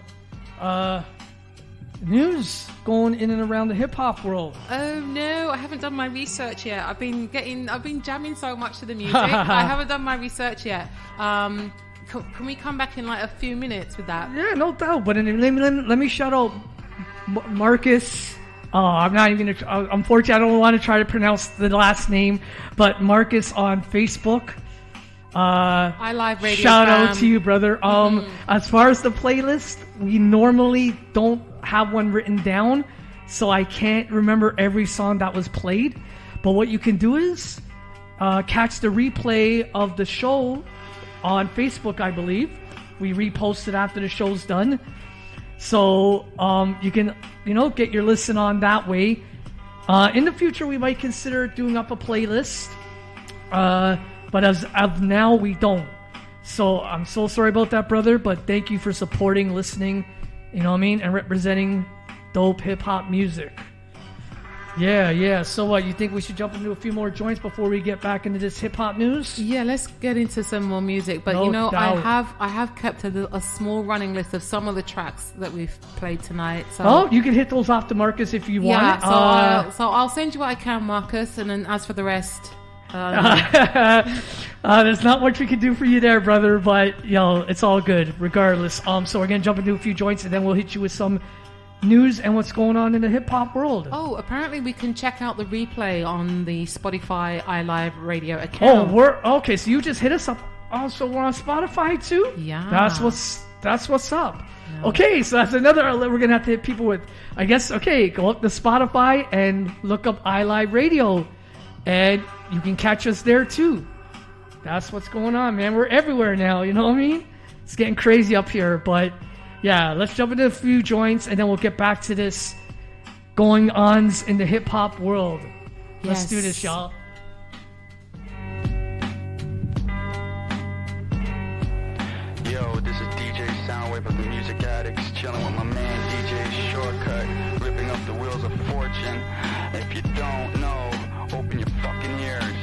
news going in and around the hip hop world. Oh no, I haven't done my research yet. I've been jamming so much to the music. I haven't done my research yet. Can we come back in like a few minutes with that? Yeah, no doubt. But let me shout out Marcus. I'm not even gonna. Unfortunately, I don't want to try to pronounce the last name, but Marcus on Facebook. I Live Radio. Shout out to you, brother. As far as the playlist, we normally don't have one written down, so I can't remember every song that was played. But what you can do is catch the replay of the show on Facebook, I believe. We repost it after the show's done. So you can, get your listen on that way. In the future, we might consider doing up a playlist. But as of now, we don't. So I'm so sorry about that, brother. But thank you for supporting, listening, and representing dope hip-hop music. Yeah. So what, you think we should jump into a few more joints before we get back into this hip-hop news? Yeah, let's get into some more music. But No doubt. I have kept a small running list of some of the tracks that we've played tonight. So Oh, you can hit those off to Marcus if you want. Yeah, so I'll send you what I can, Marcus, and then as for the rest, there's not much we can do for you there, brother. But it's all good, regardless. So we're gonna jump into a few joints, and then we'll hit you with some news and what's going on in the hip-hop world. Oh, apparently we can check out the replay on the Spotify iLive Radio account. Oh, we're okay. So you just hit us up. Oh, so we're on Spotify too? Yeah. That's what's up. Yeah. Okay, so that's another alert we're gonna have to hit people with. I guess. Okay, go up to Spotify and look up iLive Radio, and you can catch us there too. That's what's going on, man. We're everywhere now. You know what I mean? It's getting crazy up here, but. Yeah, let's jump into a few joints, and then we'll get back to this going-ons in the hip-hop world. Let's do this, y'all. Yo, this is DJ Soundwave of the Music Addicts, chilling with my man DJ Shortcut, ripping up the wheels of fortune. If you don't know, open your fucking ears.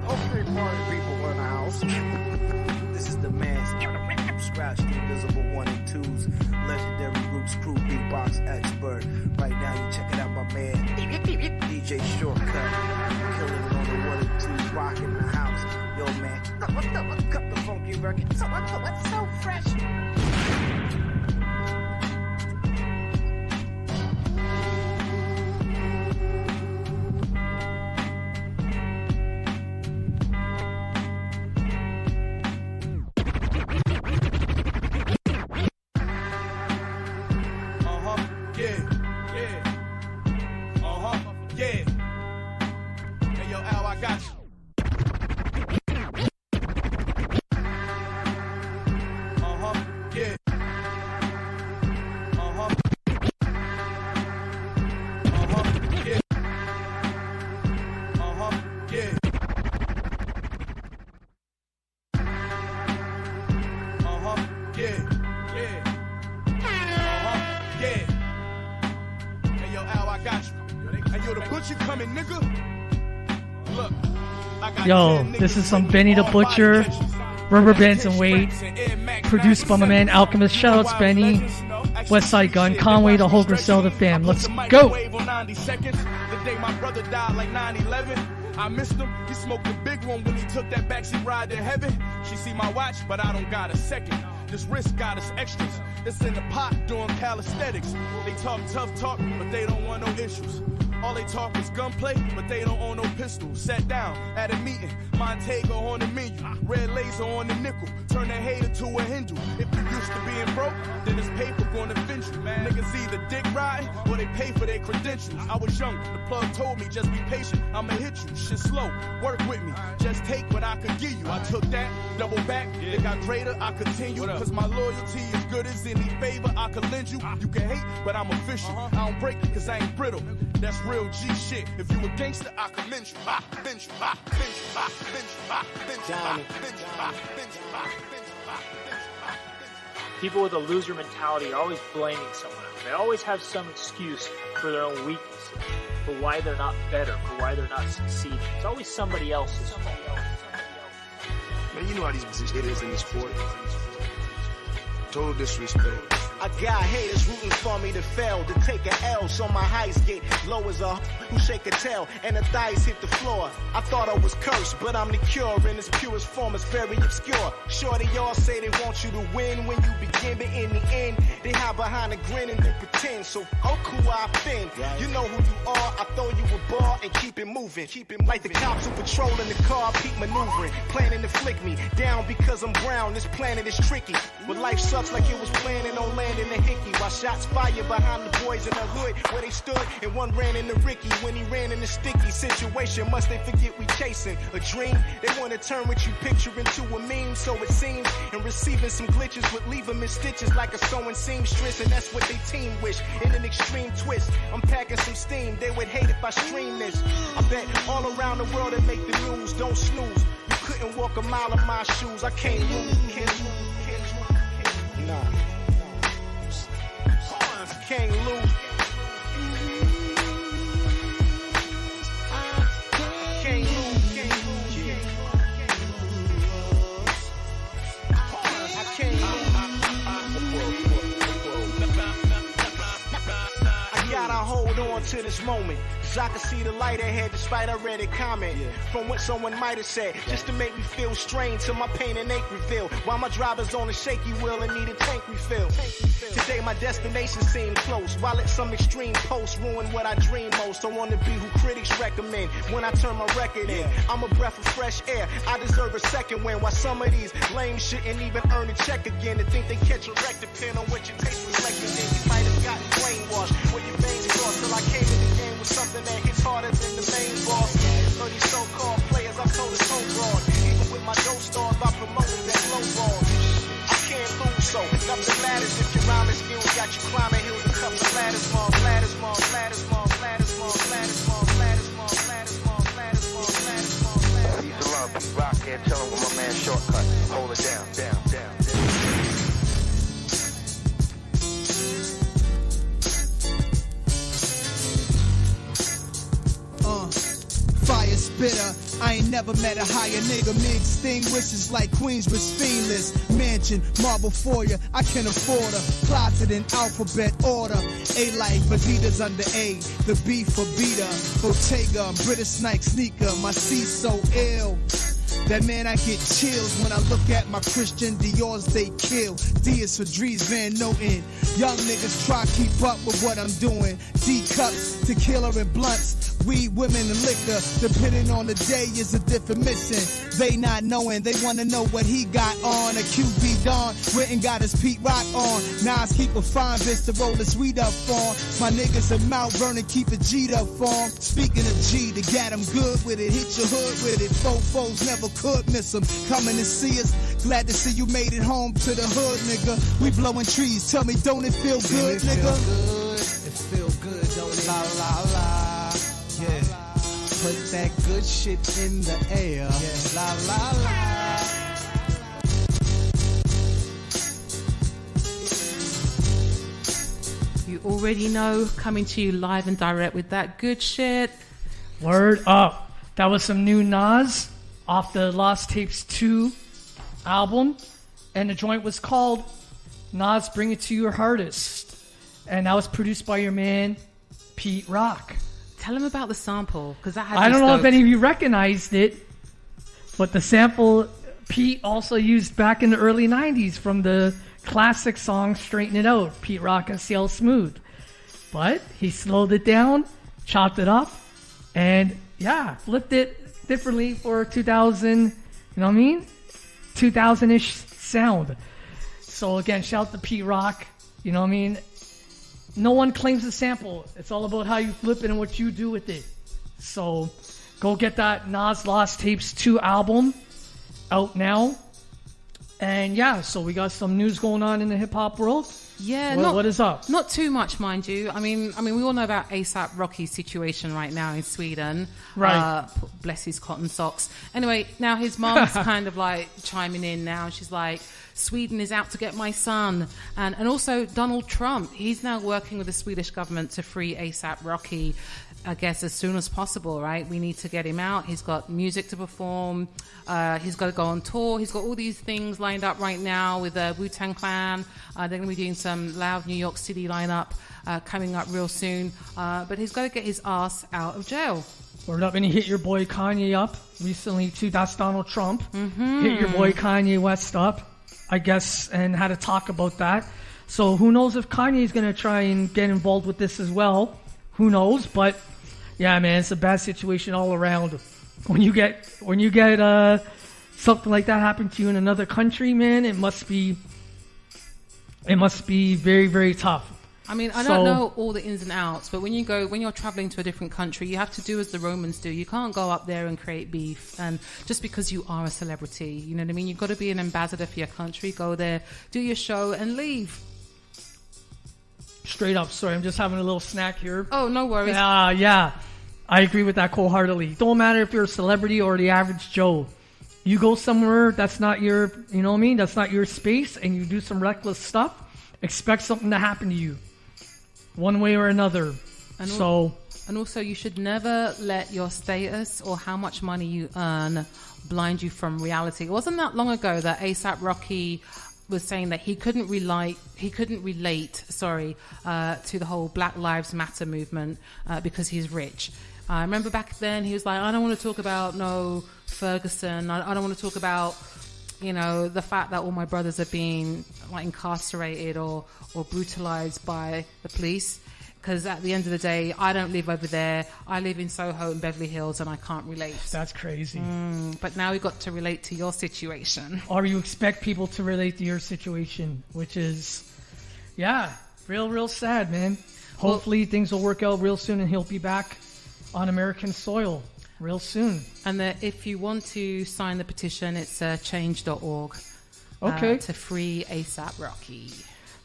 Okay, party people in the house. This is the man, Scratch the Invisible 1 and 2's legendary Roots Crew beatbox expert. Right now, you check it out, my man, DJ Shortcut, killing it on the 1 and 2's, rocking the house. Yo, man, cut the funky record. What's so fresh? Yo, this is some Benny the Butcher, Rubber Bands and Wade, produced by my man Alchemist. Shoutouts Benny, Westside Gun, Conway, the whole Griselda fam. Let's go. The day my brother died like 9/11. I missed him. He smoked the big one when he took that backseat ride to heaven. She see my watch, but I don't got a second. This wrist got us extras. It's in the pot doing calisthenics. They talk tough talk, but they don't want no issues. All they talk is gunplay, but they don't own no pistol. Sat down at a meeting, Montego on the menu, red laser on the nickel, turn a hater to a Hindu. If you used to being broke, then this paper gonna fend you. Niggas either dick riding or they pay for their credentials. I was young, the plug told me just be patient, I'ma hit you. Shit slow, work with me, just take what I could give you. I took that, double back, it got greater, I continue. Cause my loyalty is good as any favor I could lend you. You can hate, but I'm official. I don't break cause I ain't brittle. That's real G shit. If you a gangster, I commend you. People with a loser mentality are always blaming someone else. They always have some excuse for their own weaknesses, for why they're not better, for why they're not succeeding. It's always somebody else's fault. Man, you know how these it is in this sport. Total disrespect. I got haters rooting for me to fail, to take an L, so my heights get low as a who shake a tail, and the thighs hit the floor. I thought I was cursed, but I'm the cure in its purest form. It's very obscure. Sure, they all say they want you to win when you begin, but in the end, they hide behind a grin and then pretend. So fuck who I offend. You know who you are. I throw you a ball and keep it moving. Keep it like the cops who patrolling the car, peak maneuvering, planning to flick me down because I'm brown. This planet is tricky, but life sucks like it was planning on land in the hickey, while shots fired behind the boys in the hood where they stood, and one ran into Ricky when he ran in the sticky situation. Must they forget we chasing a dream? They want to turn what you picture into a meme, so it seems, and receiving some glitches would leave them in stitches like a sewing seamstress, and that's what they team wish. In an extreme twist, I'm packing some steam. They would hate if I stream this. I bet all around the world it make the news. Don't snooze. You couldn't walk a mile in my shoes. I can't lose. Nah. Can't lose. Can't lose. I can't lose. I gotta hold on to this moment, 'cause I can see the light ahead despite I read a comment from what someone might have said, just to make me feel strange till my pain and ache reveal, while my driver's on a shaky wheel and need a tank refill. Today my destination seemed close, while at some extreme post ruin what I dream most. I want to be who critics recommend when I turn my record in. I'm a breath of fresh air, I deserve a second win, while some of these lames shouldn't even earn a check again, and think they catch a wreck depend on what your taste reflected in. You might have gotten brainwashed when your veins crossed, till I came in the game with something that hits harder than the main boss. For these so-called players, I told it's so broad, even with my dope stars by promoting that low ball. I can't lose, so nothing matters if your rhyming skills got you climbing hills and couple of ladders, more ladders, more ladders, more ladders, more ladders, more ladders, more ladders, more ladders, more ladders, more ladders. Peace and love, Pete Rock here, chilling with my man Shortcut. Hold it down, down, down, down. Fire spitter, I ain't never met a higher nigga. Me extinguishes like Queensbridge Fiendless Mansion, marble foyer, I can afford a closet in alphabet order. A-like, Adidas under A, the B for Beta, Bottega, British Nike sneaker, my C so ill. That man, I get chills when I look at my Christian Dior's they kill. D is for Dries Van Noten. Young niggas try to keep up with what I'm doing. D cups, tequila and blunts, weed, women and liquor. Depending on the day is a different mission. They not knowing, they wanna know what he got on. A QB Don, went and got his Pete Rock on. Nas keep a fine bitch to roll his weed up on. My niggas in Mount Vernon keep it G'd up on. Speaking of G, to get him good with it, hit your hood with it. Fofos never could miss him. Coming to see us, glad to see you made it home to the hood, nigga. We blowing trees, tell me, don't it feel good, nigga? It feel good, don't it? La la la, yeah. Put that good shit in the air, yeah. La la la. You already know, coming to you live and direct with that good shit. Word up. That was some new Nas off the Lost Tapes 2 album, and the joint was called Nas Bring It to Your Hardest, and that was produced by your man Pete Rock. Tell him about the sample, because I don't know if any of you recognized it, but the sample Pete also used back in the early 90s from the classic song Straighten It Out, Pete Rock and CL Smooth. But he slowed it down, chopped it up, and yeah, flipped it differently for 2000, you know what I mean? 2000-ish sound. So again, shout out to Pete Rock, you know what I mean? No one claims the sample. It's all about how you flip it and what you do with it. So go get that Nas Lost Tapes 2 album out now. And yeah, so we got some news going on in the hip hop world. Yeah, what is up? Not too much, mind you. I mean, we all know about ASAP Rocky's situation right now in Sweden. Right. Bless his cotton socks. Anyway, now his mom's kind of like chiming in now. She's like, Sweden is out to get my son. And also Donald Trump. He's now working with the Swedish government to free ASAP Rocky, I guess, as soon as possible, right? We need to get him out. He's got music to perform. He's got to go on tour. He's got all these things lined up right now with the Wu-Tang Clan. They're going to be doing some loud New York City lineup coming up real soon. But he's got to get his ass out of jail. Word up, and he hit your boy Kanye up recently too. That's Donald Trump. Hit your boy Kanye West up, I guess, and had a talk about that. So who knows if Kanye's going to try and get involved with this as well. Who knows? But yeah, man, it's a bad situation all around. When you get something like that happen to you in another country, man, it must be very, very tough. I mean, I don't know all the ins and outs, but when you're traveling to a different country, you have to do as the Romans do. You can't go up there and create beef, and just because you are a celebrity, you know what I mean? You've got to be an ambassador for your country. Go there, do your show, and leave. Straight up, sorry, I'm just having a little snack here. Oh, no worries. Yeah, I agree with that wholeheartedly. Don't matter if you're a celebrity or the average Joe. You go somewhere that's not your, you know what I mean? That's not your space, and you do some reckless stuff. Expect something to happen to you, one way or another. And also, you should never let your status or how much money you earn blind you from reality. It wasn't that long ago that ASAP Rocky was saying that he couldn't relate to the whole Black Lives Matter movement because he's rich. I remember back then he was like, I don't want to talk about Ferguson. I don't want to talk about, the fact that all my brothers are being like incarcerated or brutalized by the police. Because at the end of the day, I don't live over there. I live in Soho and Beverly Hills, and I can't relate. That's crazy. But now we've got to relate to your situation. Or you expect people to relate to your situation, which is, real sad, man. Hopefully things will work out real soon, and he'll be back on American soil real soon. And if you want to sign the petition, it's change.org. Okay. To free ASAP Rocky.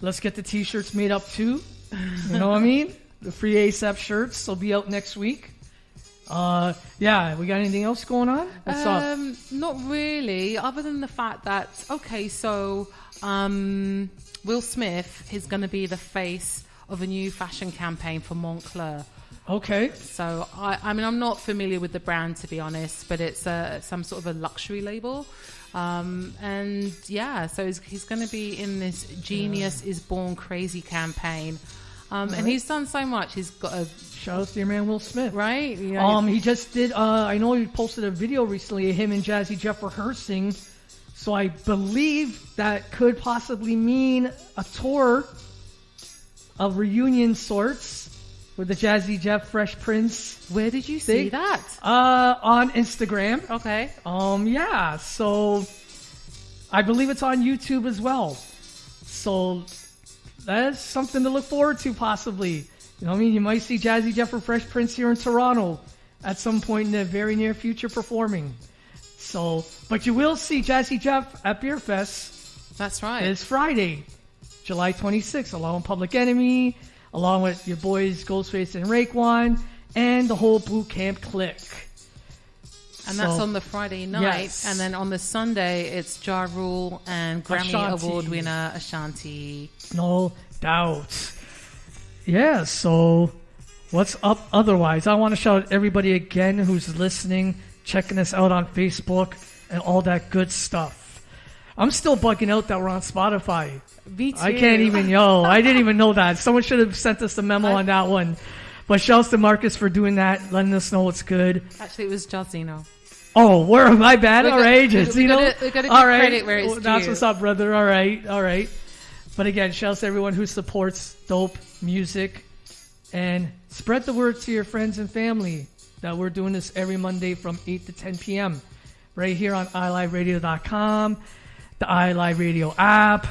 Let's get the T-shirts made up too. You know what I mean? The free ASAP shirts will be out next week. We got anything else going on? What's up? Not really, other than the fact that, Will Smith is going to be the face of a new fashion campaign for Moncler. Okay. So, I'm not familiar with the brand, to be honest, but it's some sort of a luxury label. So he's going to be in this Genius is Born Crazy campaign. And he's done so much. He's got a... Shout out to your man Will Smith. Right? Yeah. He just did... I know he posted a video recently of him and Jazzy Jeff rehearsing. So I believe that could possibly mean a tour of reunion sorts with the Jazzy Jeff Fresh Prince. Where did you see that? On Instagram. Okay. So I believe it's on YouTube as well. So that's something to look forward to, possibly. You know what I mean? You might see Jazzy Jeff or Fresh Prince here in Toronto at some point in the very near future performing. So, but you will see Jazzy Jeff at Beer Fest. That's right. It's Friday, July 26th, along with Public Enemy, along with your boys Ghostface and Raekwon, and the whole Boot Camp clique. And that's on the Friday night. Yes. And then on the Sunday, it's Ja Rule and Grammy Ashanti. Award winner Ashanti. No doubt. Yeah, so what's up otherwise? I want to shout out everybody again who's listening, checking us out on Facebook, and all that good stuff. I'm still bugging out that we're on Spotify. Me too. I can't even, I didn't even know that. Someone should have sent us a memo on that one. But shouts to Marcus for doing that, letting us know it's good. Actually, it was Jazino. Oh, where am I bad? All right, Jazino. We got to give credit where it's due. That's what's up, brother. All right. But again, shouts to everyone who supports dope music. And spread the word to your friends and family that we're doing this every Monday from 8 to 10 p.m. right here on iLiveRadio.com, the iLive Radio app,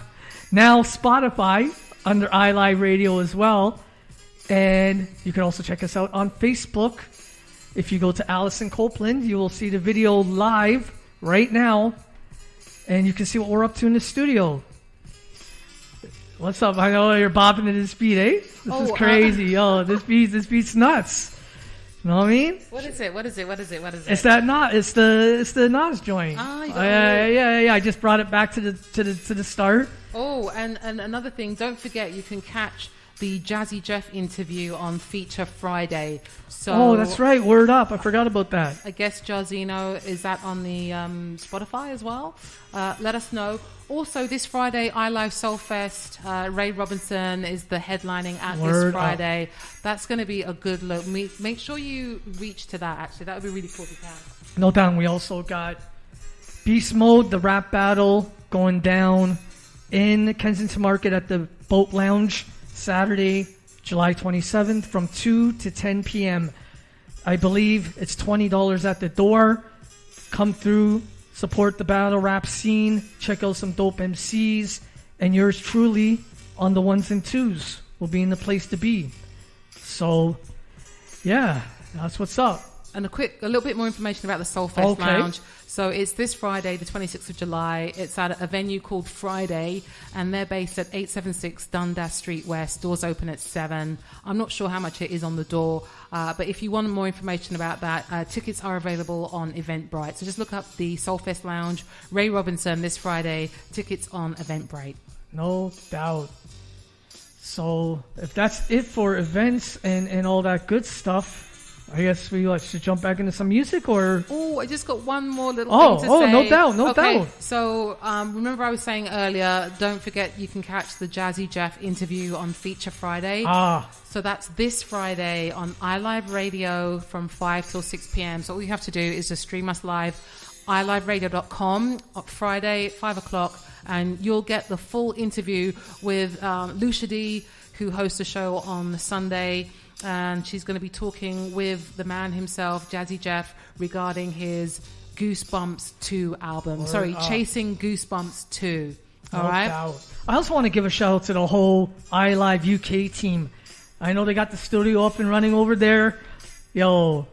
now Spotify under iLive Radio as well. And you can also check us out on Facebook. If you go to Allison Copeland, you will see the video live right now and you can see what we're up to in the studio. What's up? I know you're bopping to this beat, eh? This is crazy, yo. This beat's nuts. You know what I mean? What is it? It's the Nas joint. Ah, you got yeah. I just brought it back to the start. Oh, and another thing, don't forget you can catch the Jazzy Jeff interview on Feature Friday. So that's right. Word up. I forgot about that. I guess Jarzino, is that on the Spotify as well? Let us know. Also, this Friday, iLive Soulfest. Ray Robinson is the headlining act this Friday. That's going to be a good look. Make sure you reach to that, actually. That would be really cool if you can. No doubt. We also got Beast Mode, the rap battle, going down in Kensington Market at the Boat Lounge, Saturday, July 27th from 2 to 10 p.m. I believe it's $20 at the door. Come through, support the battle rap scene, check out some dope MCs, and yours truly on the ones and twos will be in the place to be. So, yeah, that's what's up. And a little bit more information about the Soulfest Lounge. So it's this Friday, the 26th of July. It's at a venue called Friday, and they're based at 876 Dundas Street West. Doors open at 7. I'm not sure how much it is on the door, but if you want more information about that, tickets are available on Eventbrite. So just look up the Soulfest Lounge, Ray Robinson, this Friday. Tickets on Eventbrite. No doubt. So if that's it for events and all that good stuff, I guess we should jump back into some music, or... Oh, I just got one more little thing to say. Oh, no doubt. So, remember I was saying earlier, don't forget you can catch the Jazzy Jeff interview on Feature Friday. So that's this Friday on iLive Radio from 5 till 6 p.m. So all you have to do is just stream us live, iliveradio.com, on Friday, 5 o'clock, and you'll get the full interview with Lucia D, who hosts a show on Sunday. And she's going to be talking with the man himself, Jazzy Jeff, regarding his Goosebumps 2 album. Chasing Goosebumps 2. All right? Doubt. I also want to give a shout out to the whole iLive UK team. I know they got the studio up and running over there. Yo,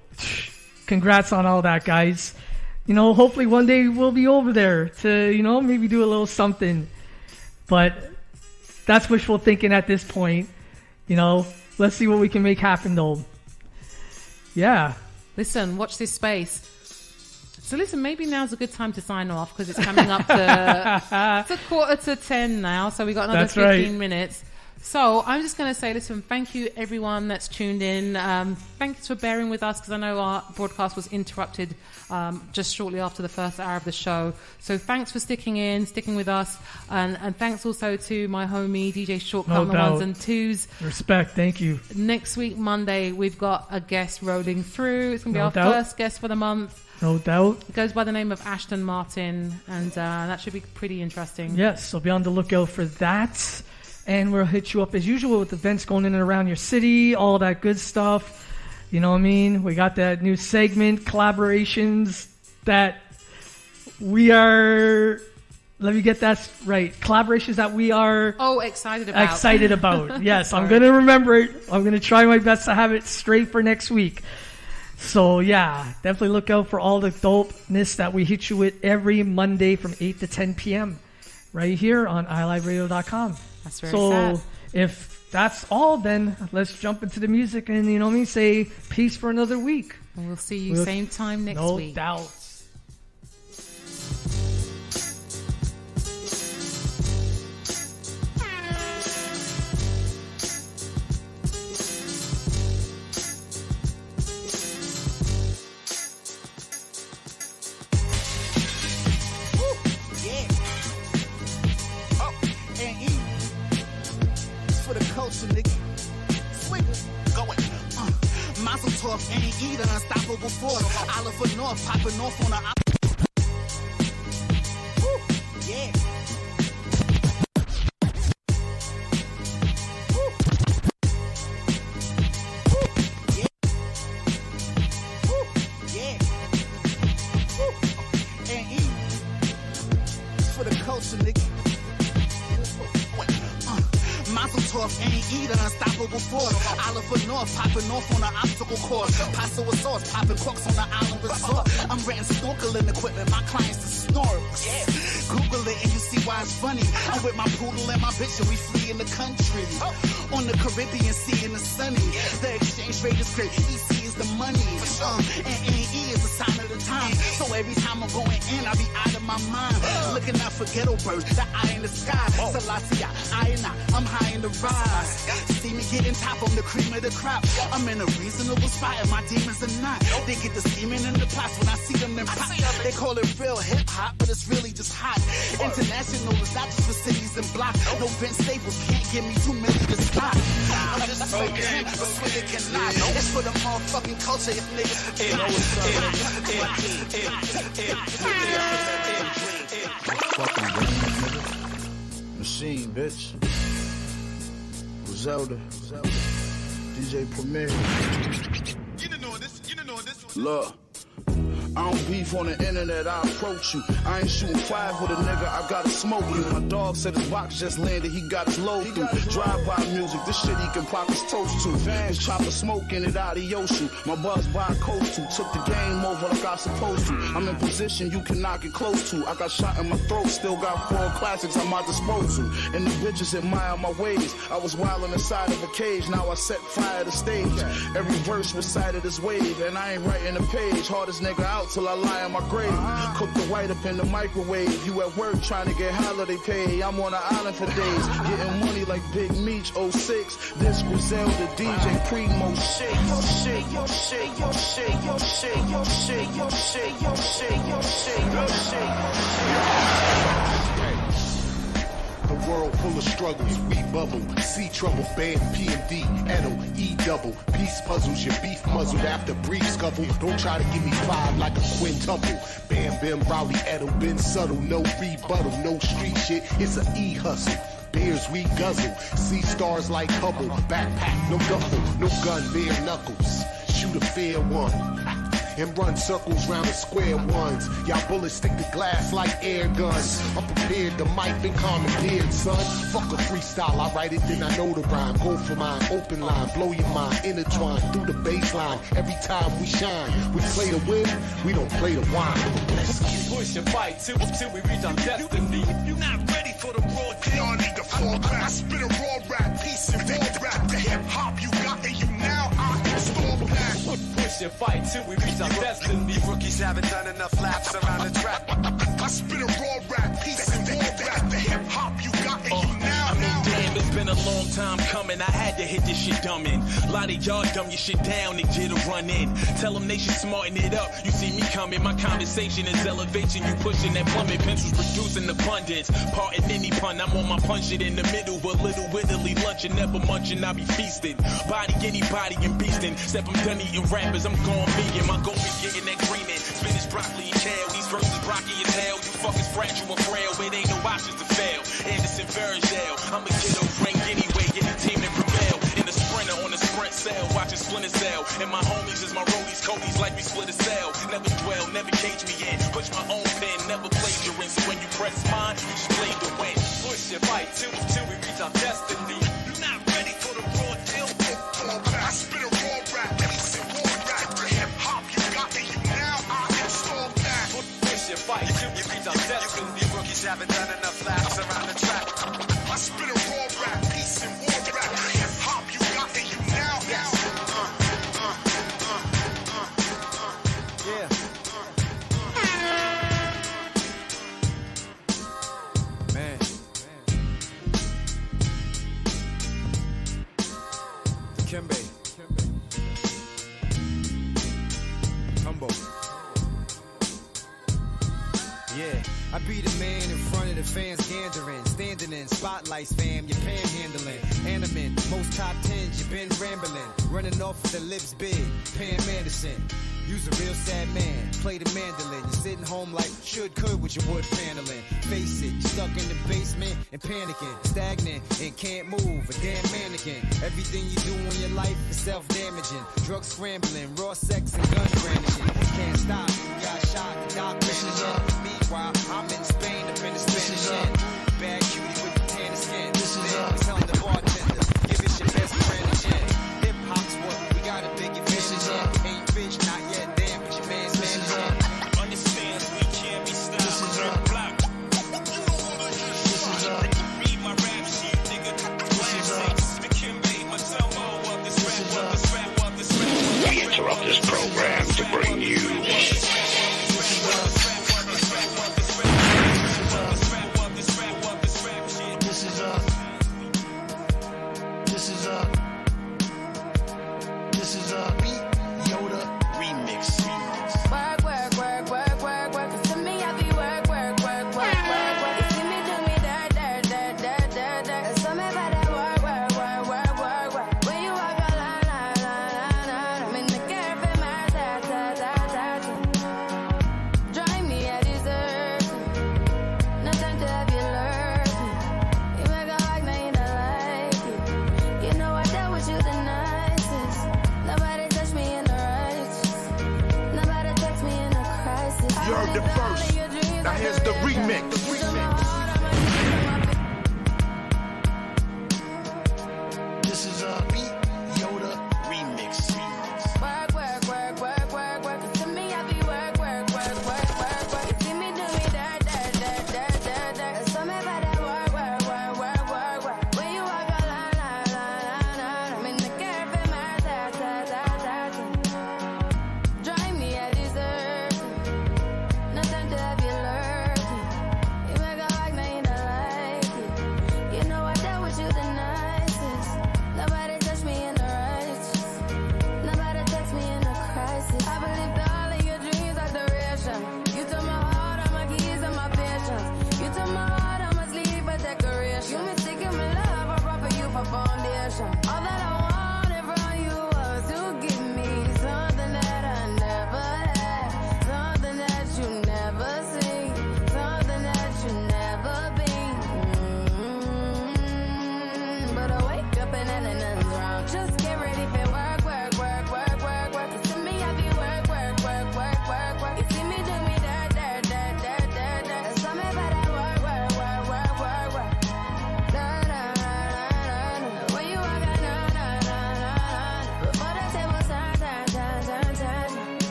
congrats on all that, guys. You know, hopefully one day we'll be over there to, you know, maybe do a little something. But that's wishful thinking at this point, you know. Let's see what we can make happen, though. Yeah. Listen, watch this space. So listen, maybe now's a good time to sign off because it's coming up to it's a 9:45 now, so we got another 15 minutes. So I'm just going to say, listen, thank you everyone that's tuned in. Thanks for bearing with us because I know our broadcast was interrupted just shortly after the first hour of the show. So thanks for sticking with us. And thanks also to my homie, DJ Shortcut on the ones and twos. Respect, thank you. Next week, Monday, we've got a guest rolling through. It's going to be our first guest for the month. No doubt. It goes by the name of Ashton Martin, and that should be pretty interesting. Yes, so be on the lookout for that. And we'll hit you up as usual with events going in and around your city, all that good stuff. You know what I mean? We got that new segment, collaborations that we are... Let me get that right. Collaborations that we are... excited about. Excited about. Yes, I'm going to remember it. I'm going to try my best to have it straight for next week. So, yeah, definitely look out for all the dopeness that we hit you with every Monday from 8 to 10 p.m. right here on iliveradio.com. That's very sad. So if that's all, then let's jump into the music and, you know what I mean, say peace for another week. And we'll see you same time next week. No doubt. Ain't either unstoppable force. Olive for North, popping off on the yeah. For the culture, nigga. Mazel tov, ain't either unstoppable force. Olive for North, popping off on the obstacle course. Pasta with sauce, popping corks on the island resort. I'm renting snorkeling equipment, my clients are snorers. Yeah. mine's funny. I'm with my poodle and my bitch and we flee in the country. On the Caribbean Sea in the sunny. The exchange rate is great. EC is the money. And NE is a sign of the time. So every time I'm going in, I be out of my mind. Looking out for ghetto bird, the eye in the sky. Selassie, I'm high in the rise. See me getting top, I'm the cream of the crop. I'm in a reasonable spot and my demons are not. They get the scheming in the plots when I see them in pop. They call it real hip-hop, but it's really just hot. International is not just for cities and blocks. No Vince Staples can't give me 2 million to stop. I'm just saying, but swear they cannot. It's for the motherfucking culture if niggas Fucking machine, bitch. Griselda. DJ Premier. You didn't know this. Look. I don't beef on the internet, I approach you. I ain't shooting 5 with a nigga, I gotta smoke you. My dog said his box just landed, he got his load through. Drive-by music, this shit he can pop his toast to. His chopper smoking it out of Yoshu. My buzz by a coast to. Took the game over like I supposed to. I'm in position you cannot get close to. I got shot in my throat, still got 4 classics at my disposal. And the bitches admire my ways. I was wildin' inside of a cage, now I set fire to stage. Every verse recited as wave, and I ain't writing a page. Hardest nigga out till I lie in my grave. Cook the white up in the microwave. You at work trying to get holiday pay. I'm on an island for days, getting money like Big Meech 06. This Griselda DJ Primo shit. Yo shit, yo shit, yo shit, yo shit, yo shit, yo shit, yo shit, yo shit, yo shit. The world full of struggles, we bubble. See trouble, band, PMD, Edo, E-double. Peace puzzles, your beef muzzled after brief scuffle. Don't try to give me 5 like a quintuple. Bam, bam, rowdy, Edo, been subtle. No rebuttal, no street shit, it's an E-hustle. Beers we guzzle, see stars like Hubble. Backpack, no duffel, no gun, bare knuckles. Shoot a fair one. And run circles round the square ones. Y'all bullets stick to glass like air guns. I'm prepared, the mic been commandeered, son. Fuck a freestyle, I write it, then I know the rhyme. Go for mine, open line, blow your mind, intertwine through the baseline. Every time we shine, we play to win, we don't play to whine. Let's get push and fight till we reach our destiny. You not ready for the raw deal. Y'all need to fall back. I spit a raw rap, piece and raw rap. The hip hop you got and you now I install back. Push and fight till we reach our destiny. Rookies haven't done enough laps around the track. I spit a raw rap, piece and raw rap. The hip hop you got and you now. Damn, it's been a long time coming. I had to hit this shit dumbin'. A lot of y'all dumb your shit down and get a run in. Tell them they should smarten it up. You see me coming, my conversation is elevation. You pushing that plummet, pencils producing abundance. Pardon any pun, I'm on my punch it in the middle. But little wittily lunching, never munching, I be feasting. Body anybody and beasting. Step I'm done eating rappers, I'm going vegan. My goal is getting that green in. Spinach, broccoli, and kale. These verses brocky as hell. You fuckers fragile and frail. It ain't no options to fail. Anderson Vergel, I'm a kiddo rank anyway. Get a team that prevail. In the sprinter on the sprint cell, watching Splinter Cell. And my homies is my rollies, Cody's like we split a cell. Never dwell, never cage me in. Push my own pen, never plagiarism. So when you press mine, you just play to win. Push and fight till we reach our destiny. You not ready for the raw deal? I spit a raw rap, piece and raw rap. The hip hop you got and you now I install back. Push and fight till we reach our destiny. Rookies haven't done enough laps around the track. I spit a raw rap, piece and raw rap. The hip hop you got and you now. Yeah. Man. Kimbe. Humble. Yeah, I be the man in front of the fans gandering, standing in spotlights, fam, you're panhandling, animate, most top 10s, you been rambling, running off with the lips big, Pam Anderson. You's a real sad man, play the mandolin. You're sitting home like could with your wood paneling. Face it, you're stuck in the basement and panicking, stagnant and can't move, a damn mannequin. Everything you do in your life is self-damaging. Drug scrambling, raw sex and gun brandishing. Can't stop, you got shot, the doc managing. Meanwhile, I'm in Spain, I'm in the Spanish end. Bad cutie with the tan skin. Man, telling the bartender, give it your best friend a gin. Hip-hop's what we gotta big your vision in. Ain't rich, not yet, damn, but your man's managing. Understand we can't be stopped. Block.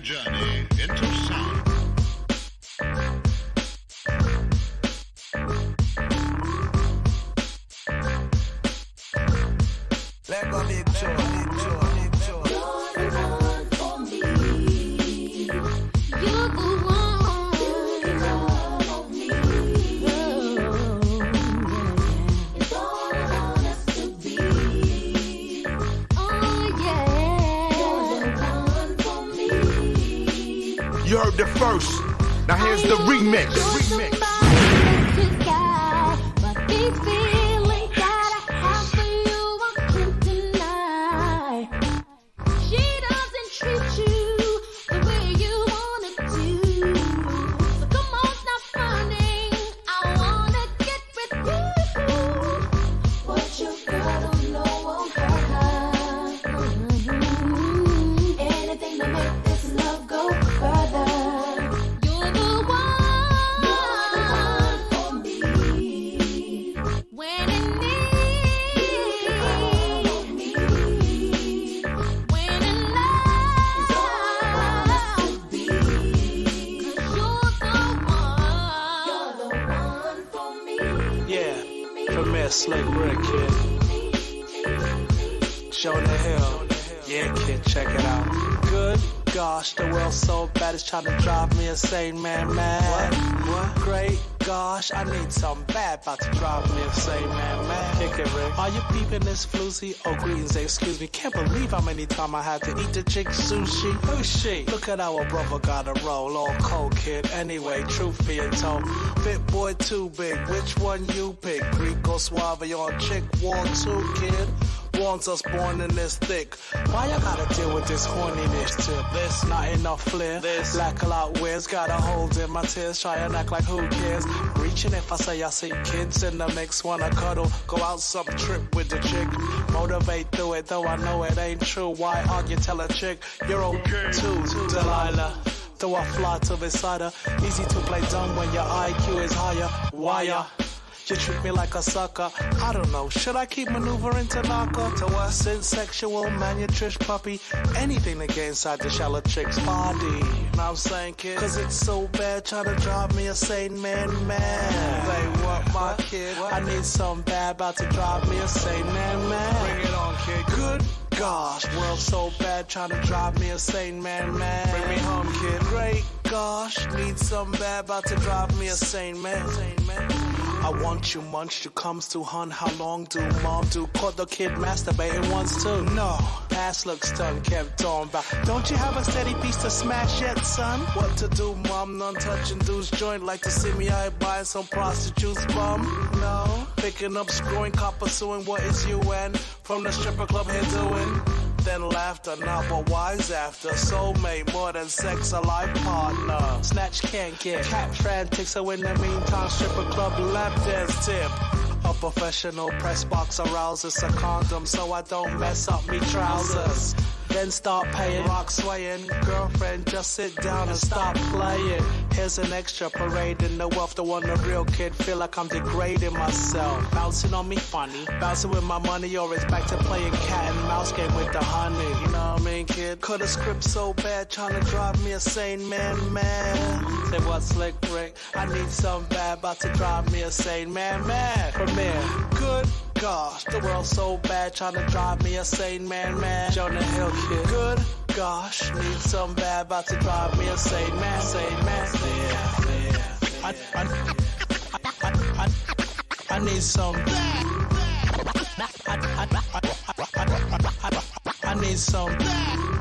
a journey into sound. Let go, big joy, big joy, big joy. You're the one for me. You're the one. You love me. It's all I want us to be. Oh yeah. You're the one for me. You heard the first. Now here's the remix. But these feelings that I have for you, I can't deny. She doesn't treat you the way you wanna do. So come on, stop running. I wanna get with you. What your girl don't know won't hurt her. Anything to make this love go further. You're the one for me. When in need, when in love, 'cause you're the one for me. Yeah, Premier Slick Rick, kid. Jonah Hill. Yeah, kid, check it out. Good gosh, the world's so bad it's trying to drive me insane, man, mad. What? Great gosh, I need some bad about to drive me insane, man, mad. Kick it, Rick. Are you peeping this floozy? Oh, greetings, excuse me. Can't believe how many times I had to eat the chick sushi. Who's she? Look at our brother got a roll, all cold, kid. Anyway, truth being told, fit boy too big. Which one you pick? Greek or Suave on chick war 2, kid? Warns us born in this thick. Why I gotta deal with this horniness tip? This not enough flair. This black a lot wears. Got a hold in my tears. Try and act like who cares. Reaching if I say I see kids in the mix. Wanna cuddle. Go out some trip with the chick. Motivate through it though I know it ain't true. Why argue? Tell a chick you're okay too, Delilah. Though I fly to beside her. Easy to play dumb when your IQ is higher. Why you treat me like a sucker? I don't know. Should I keep maneuvering to knock her? To us in sexual malnutrish puppy. Anything to get inside the shallow chick's body. Know what I'm saying, kid? Cause it's so bad trying to drive me insane, man. Say what, my kid? I need some bad about to drive me insane, man. Bring it on, kid. Good gosh, world so bad trying to drive me insane, man. Bring me home, kid. Great gosh, need some bad about to drive me insane, man. I want you munched, you comes to hun. How long do mom do? Caught the kid masturbating once too. No, ass looks done, kept on back. Don't you have a steady piece to smash yet, son? What to do, mom? None touching dude's joint. Like to see me out buying some prostitute's bum? No, picking up, screwing, cop pursuing. What is you and from the stripper club here doing? Then laughter, not but wise after. Soulmate, more than sex, a life partner. Snatch can't get cat frantic, so in the meantime, stripper club lap dance tip. A professional press box arouses a condom, so I don't mess up me trousers. Then start paying, rock swaying. Girlfriend, just sit down and stop playing. Here's an extra parade in the wealth. The one the real kid feel like I'm degrading myself. Bouncing on me funny, bouncing with my money, or it's back to playing cat and mouse game with the honey. You know what I mean, kid? Could a script so bad trying to drive me insane, man. Say what, Slick Rick? I need some bad about to drive me insane, man. Premier, good gosh, the world so bad trying to drive me insane, man. Jonah Hill, kid. Good gosh, need some bad about to drive me insane, man. I need some bad. I need some bad.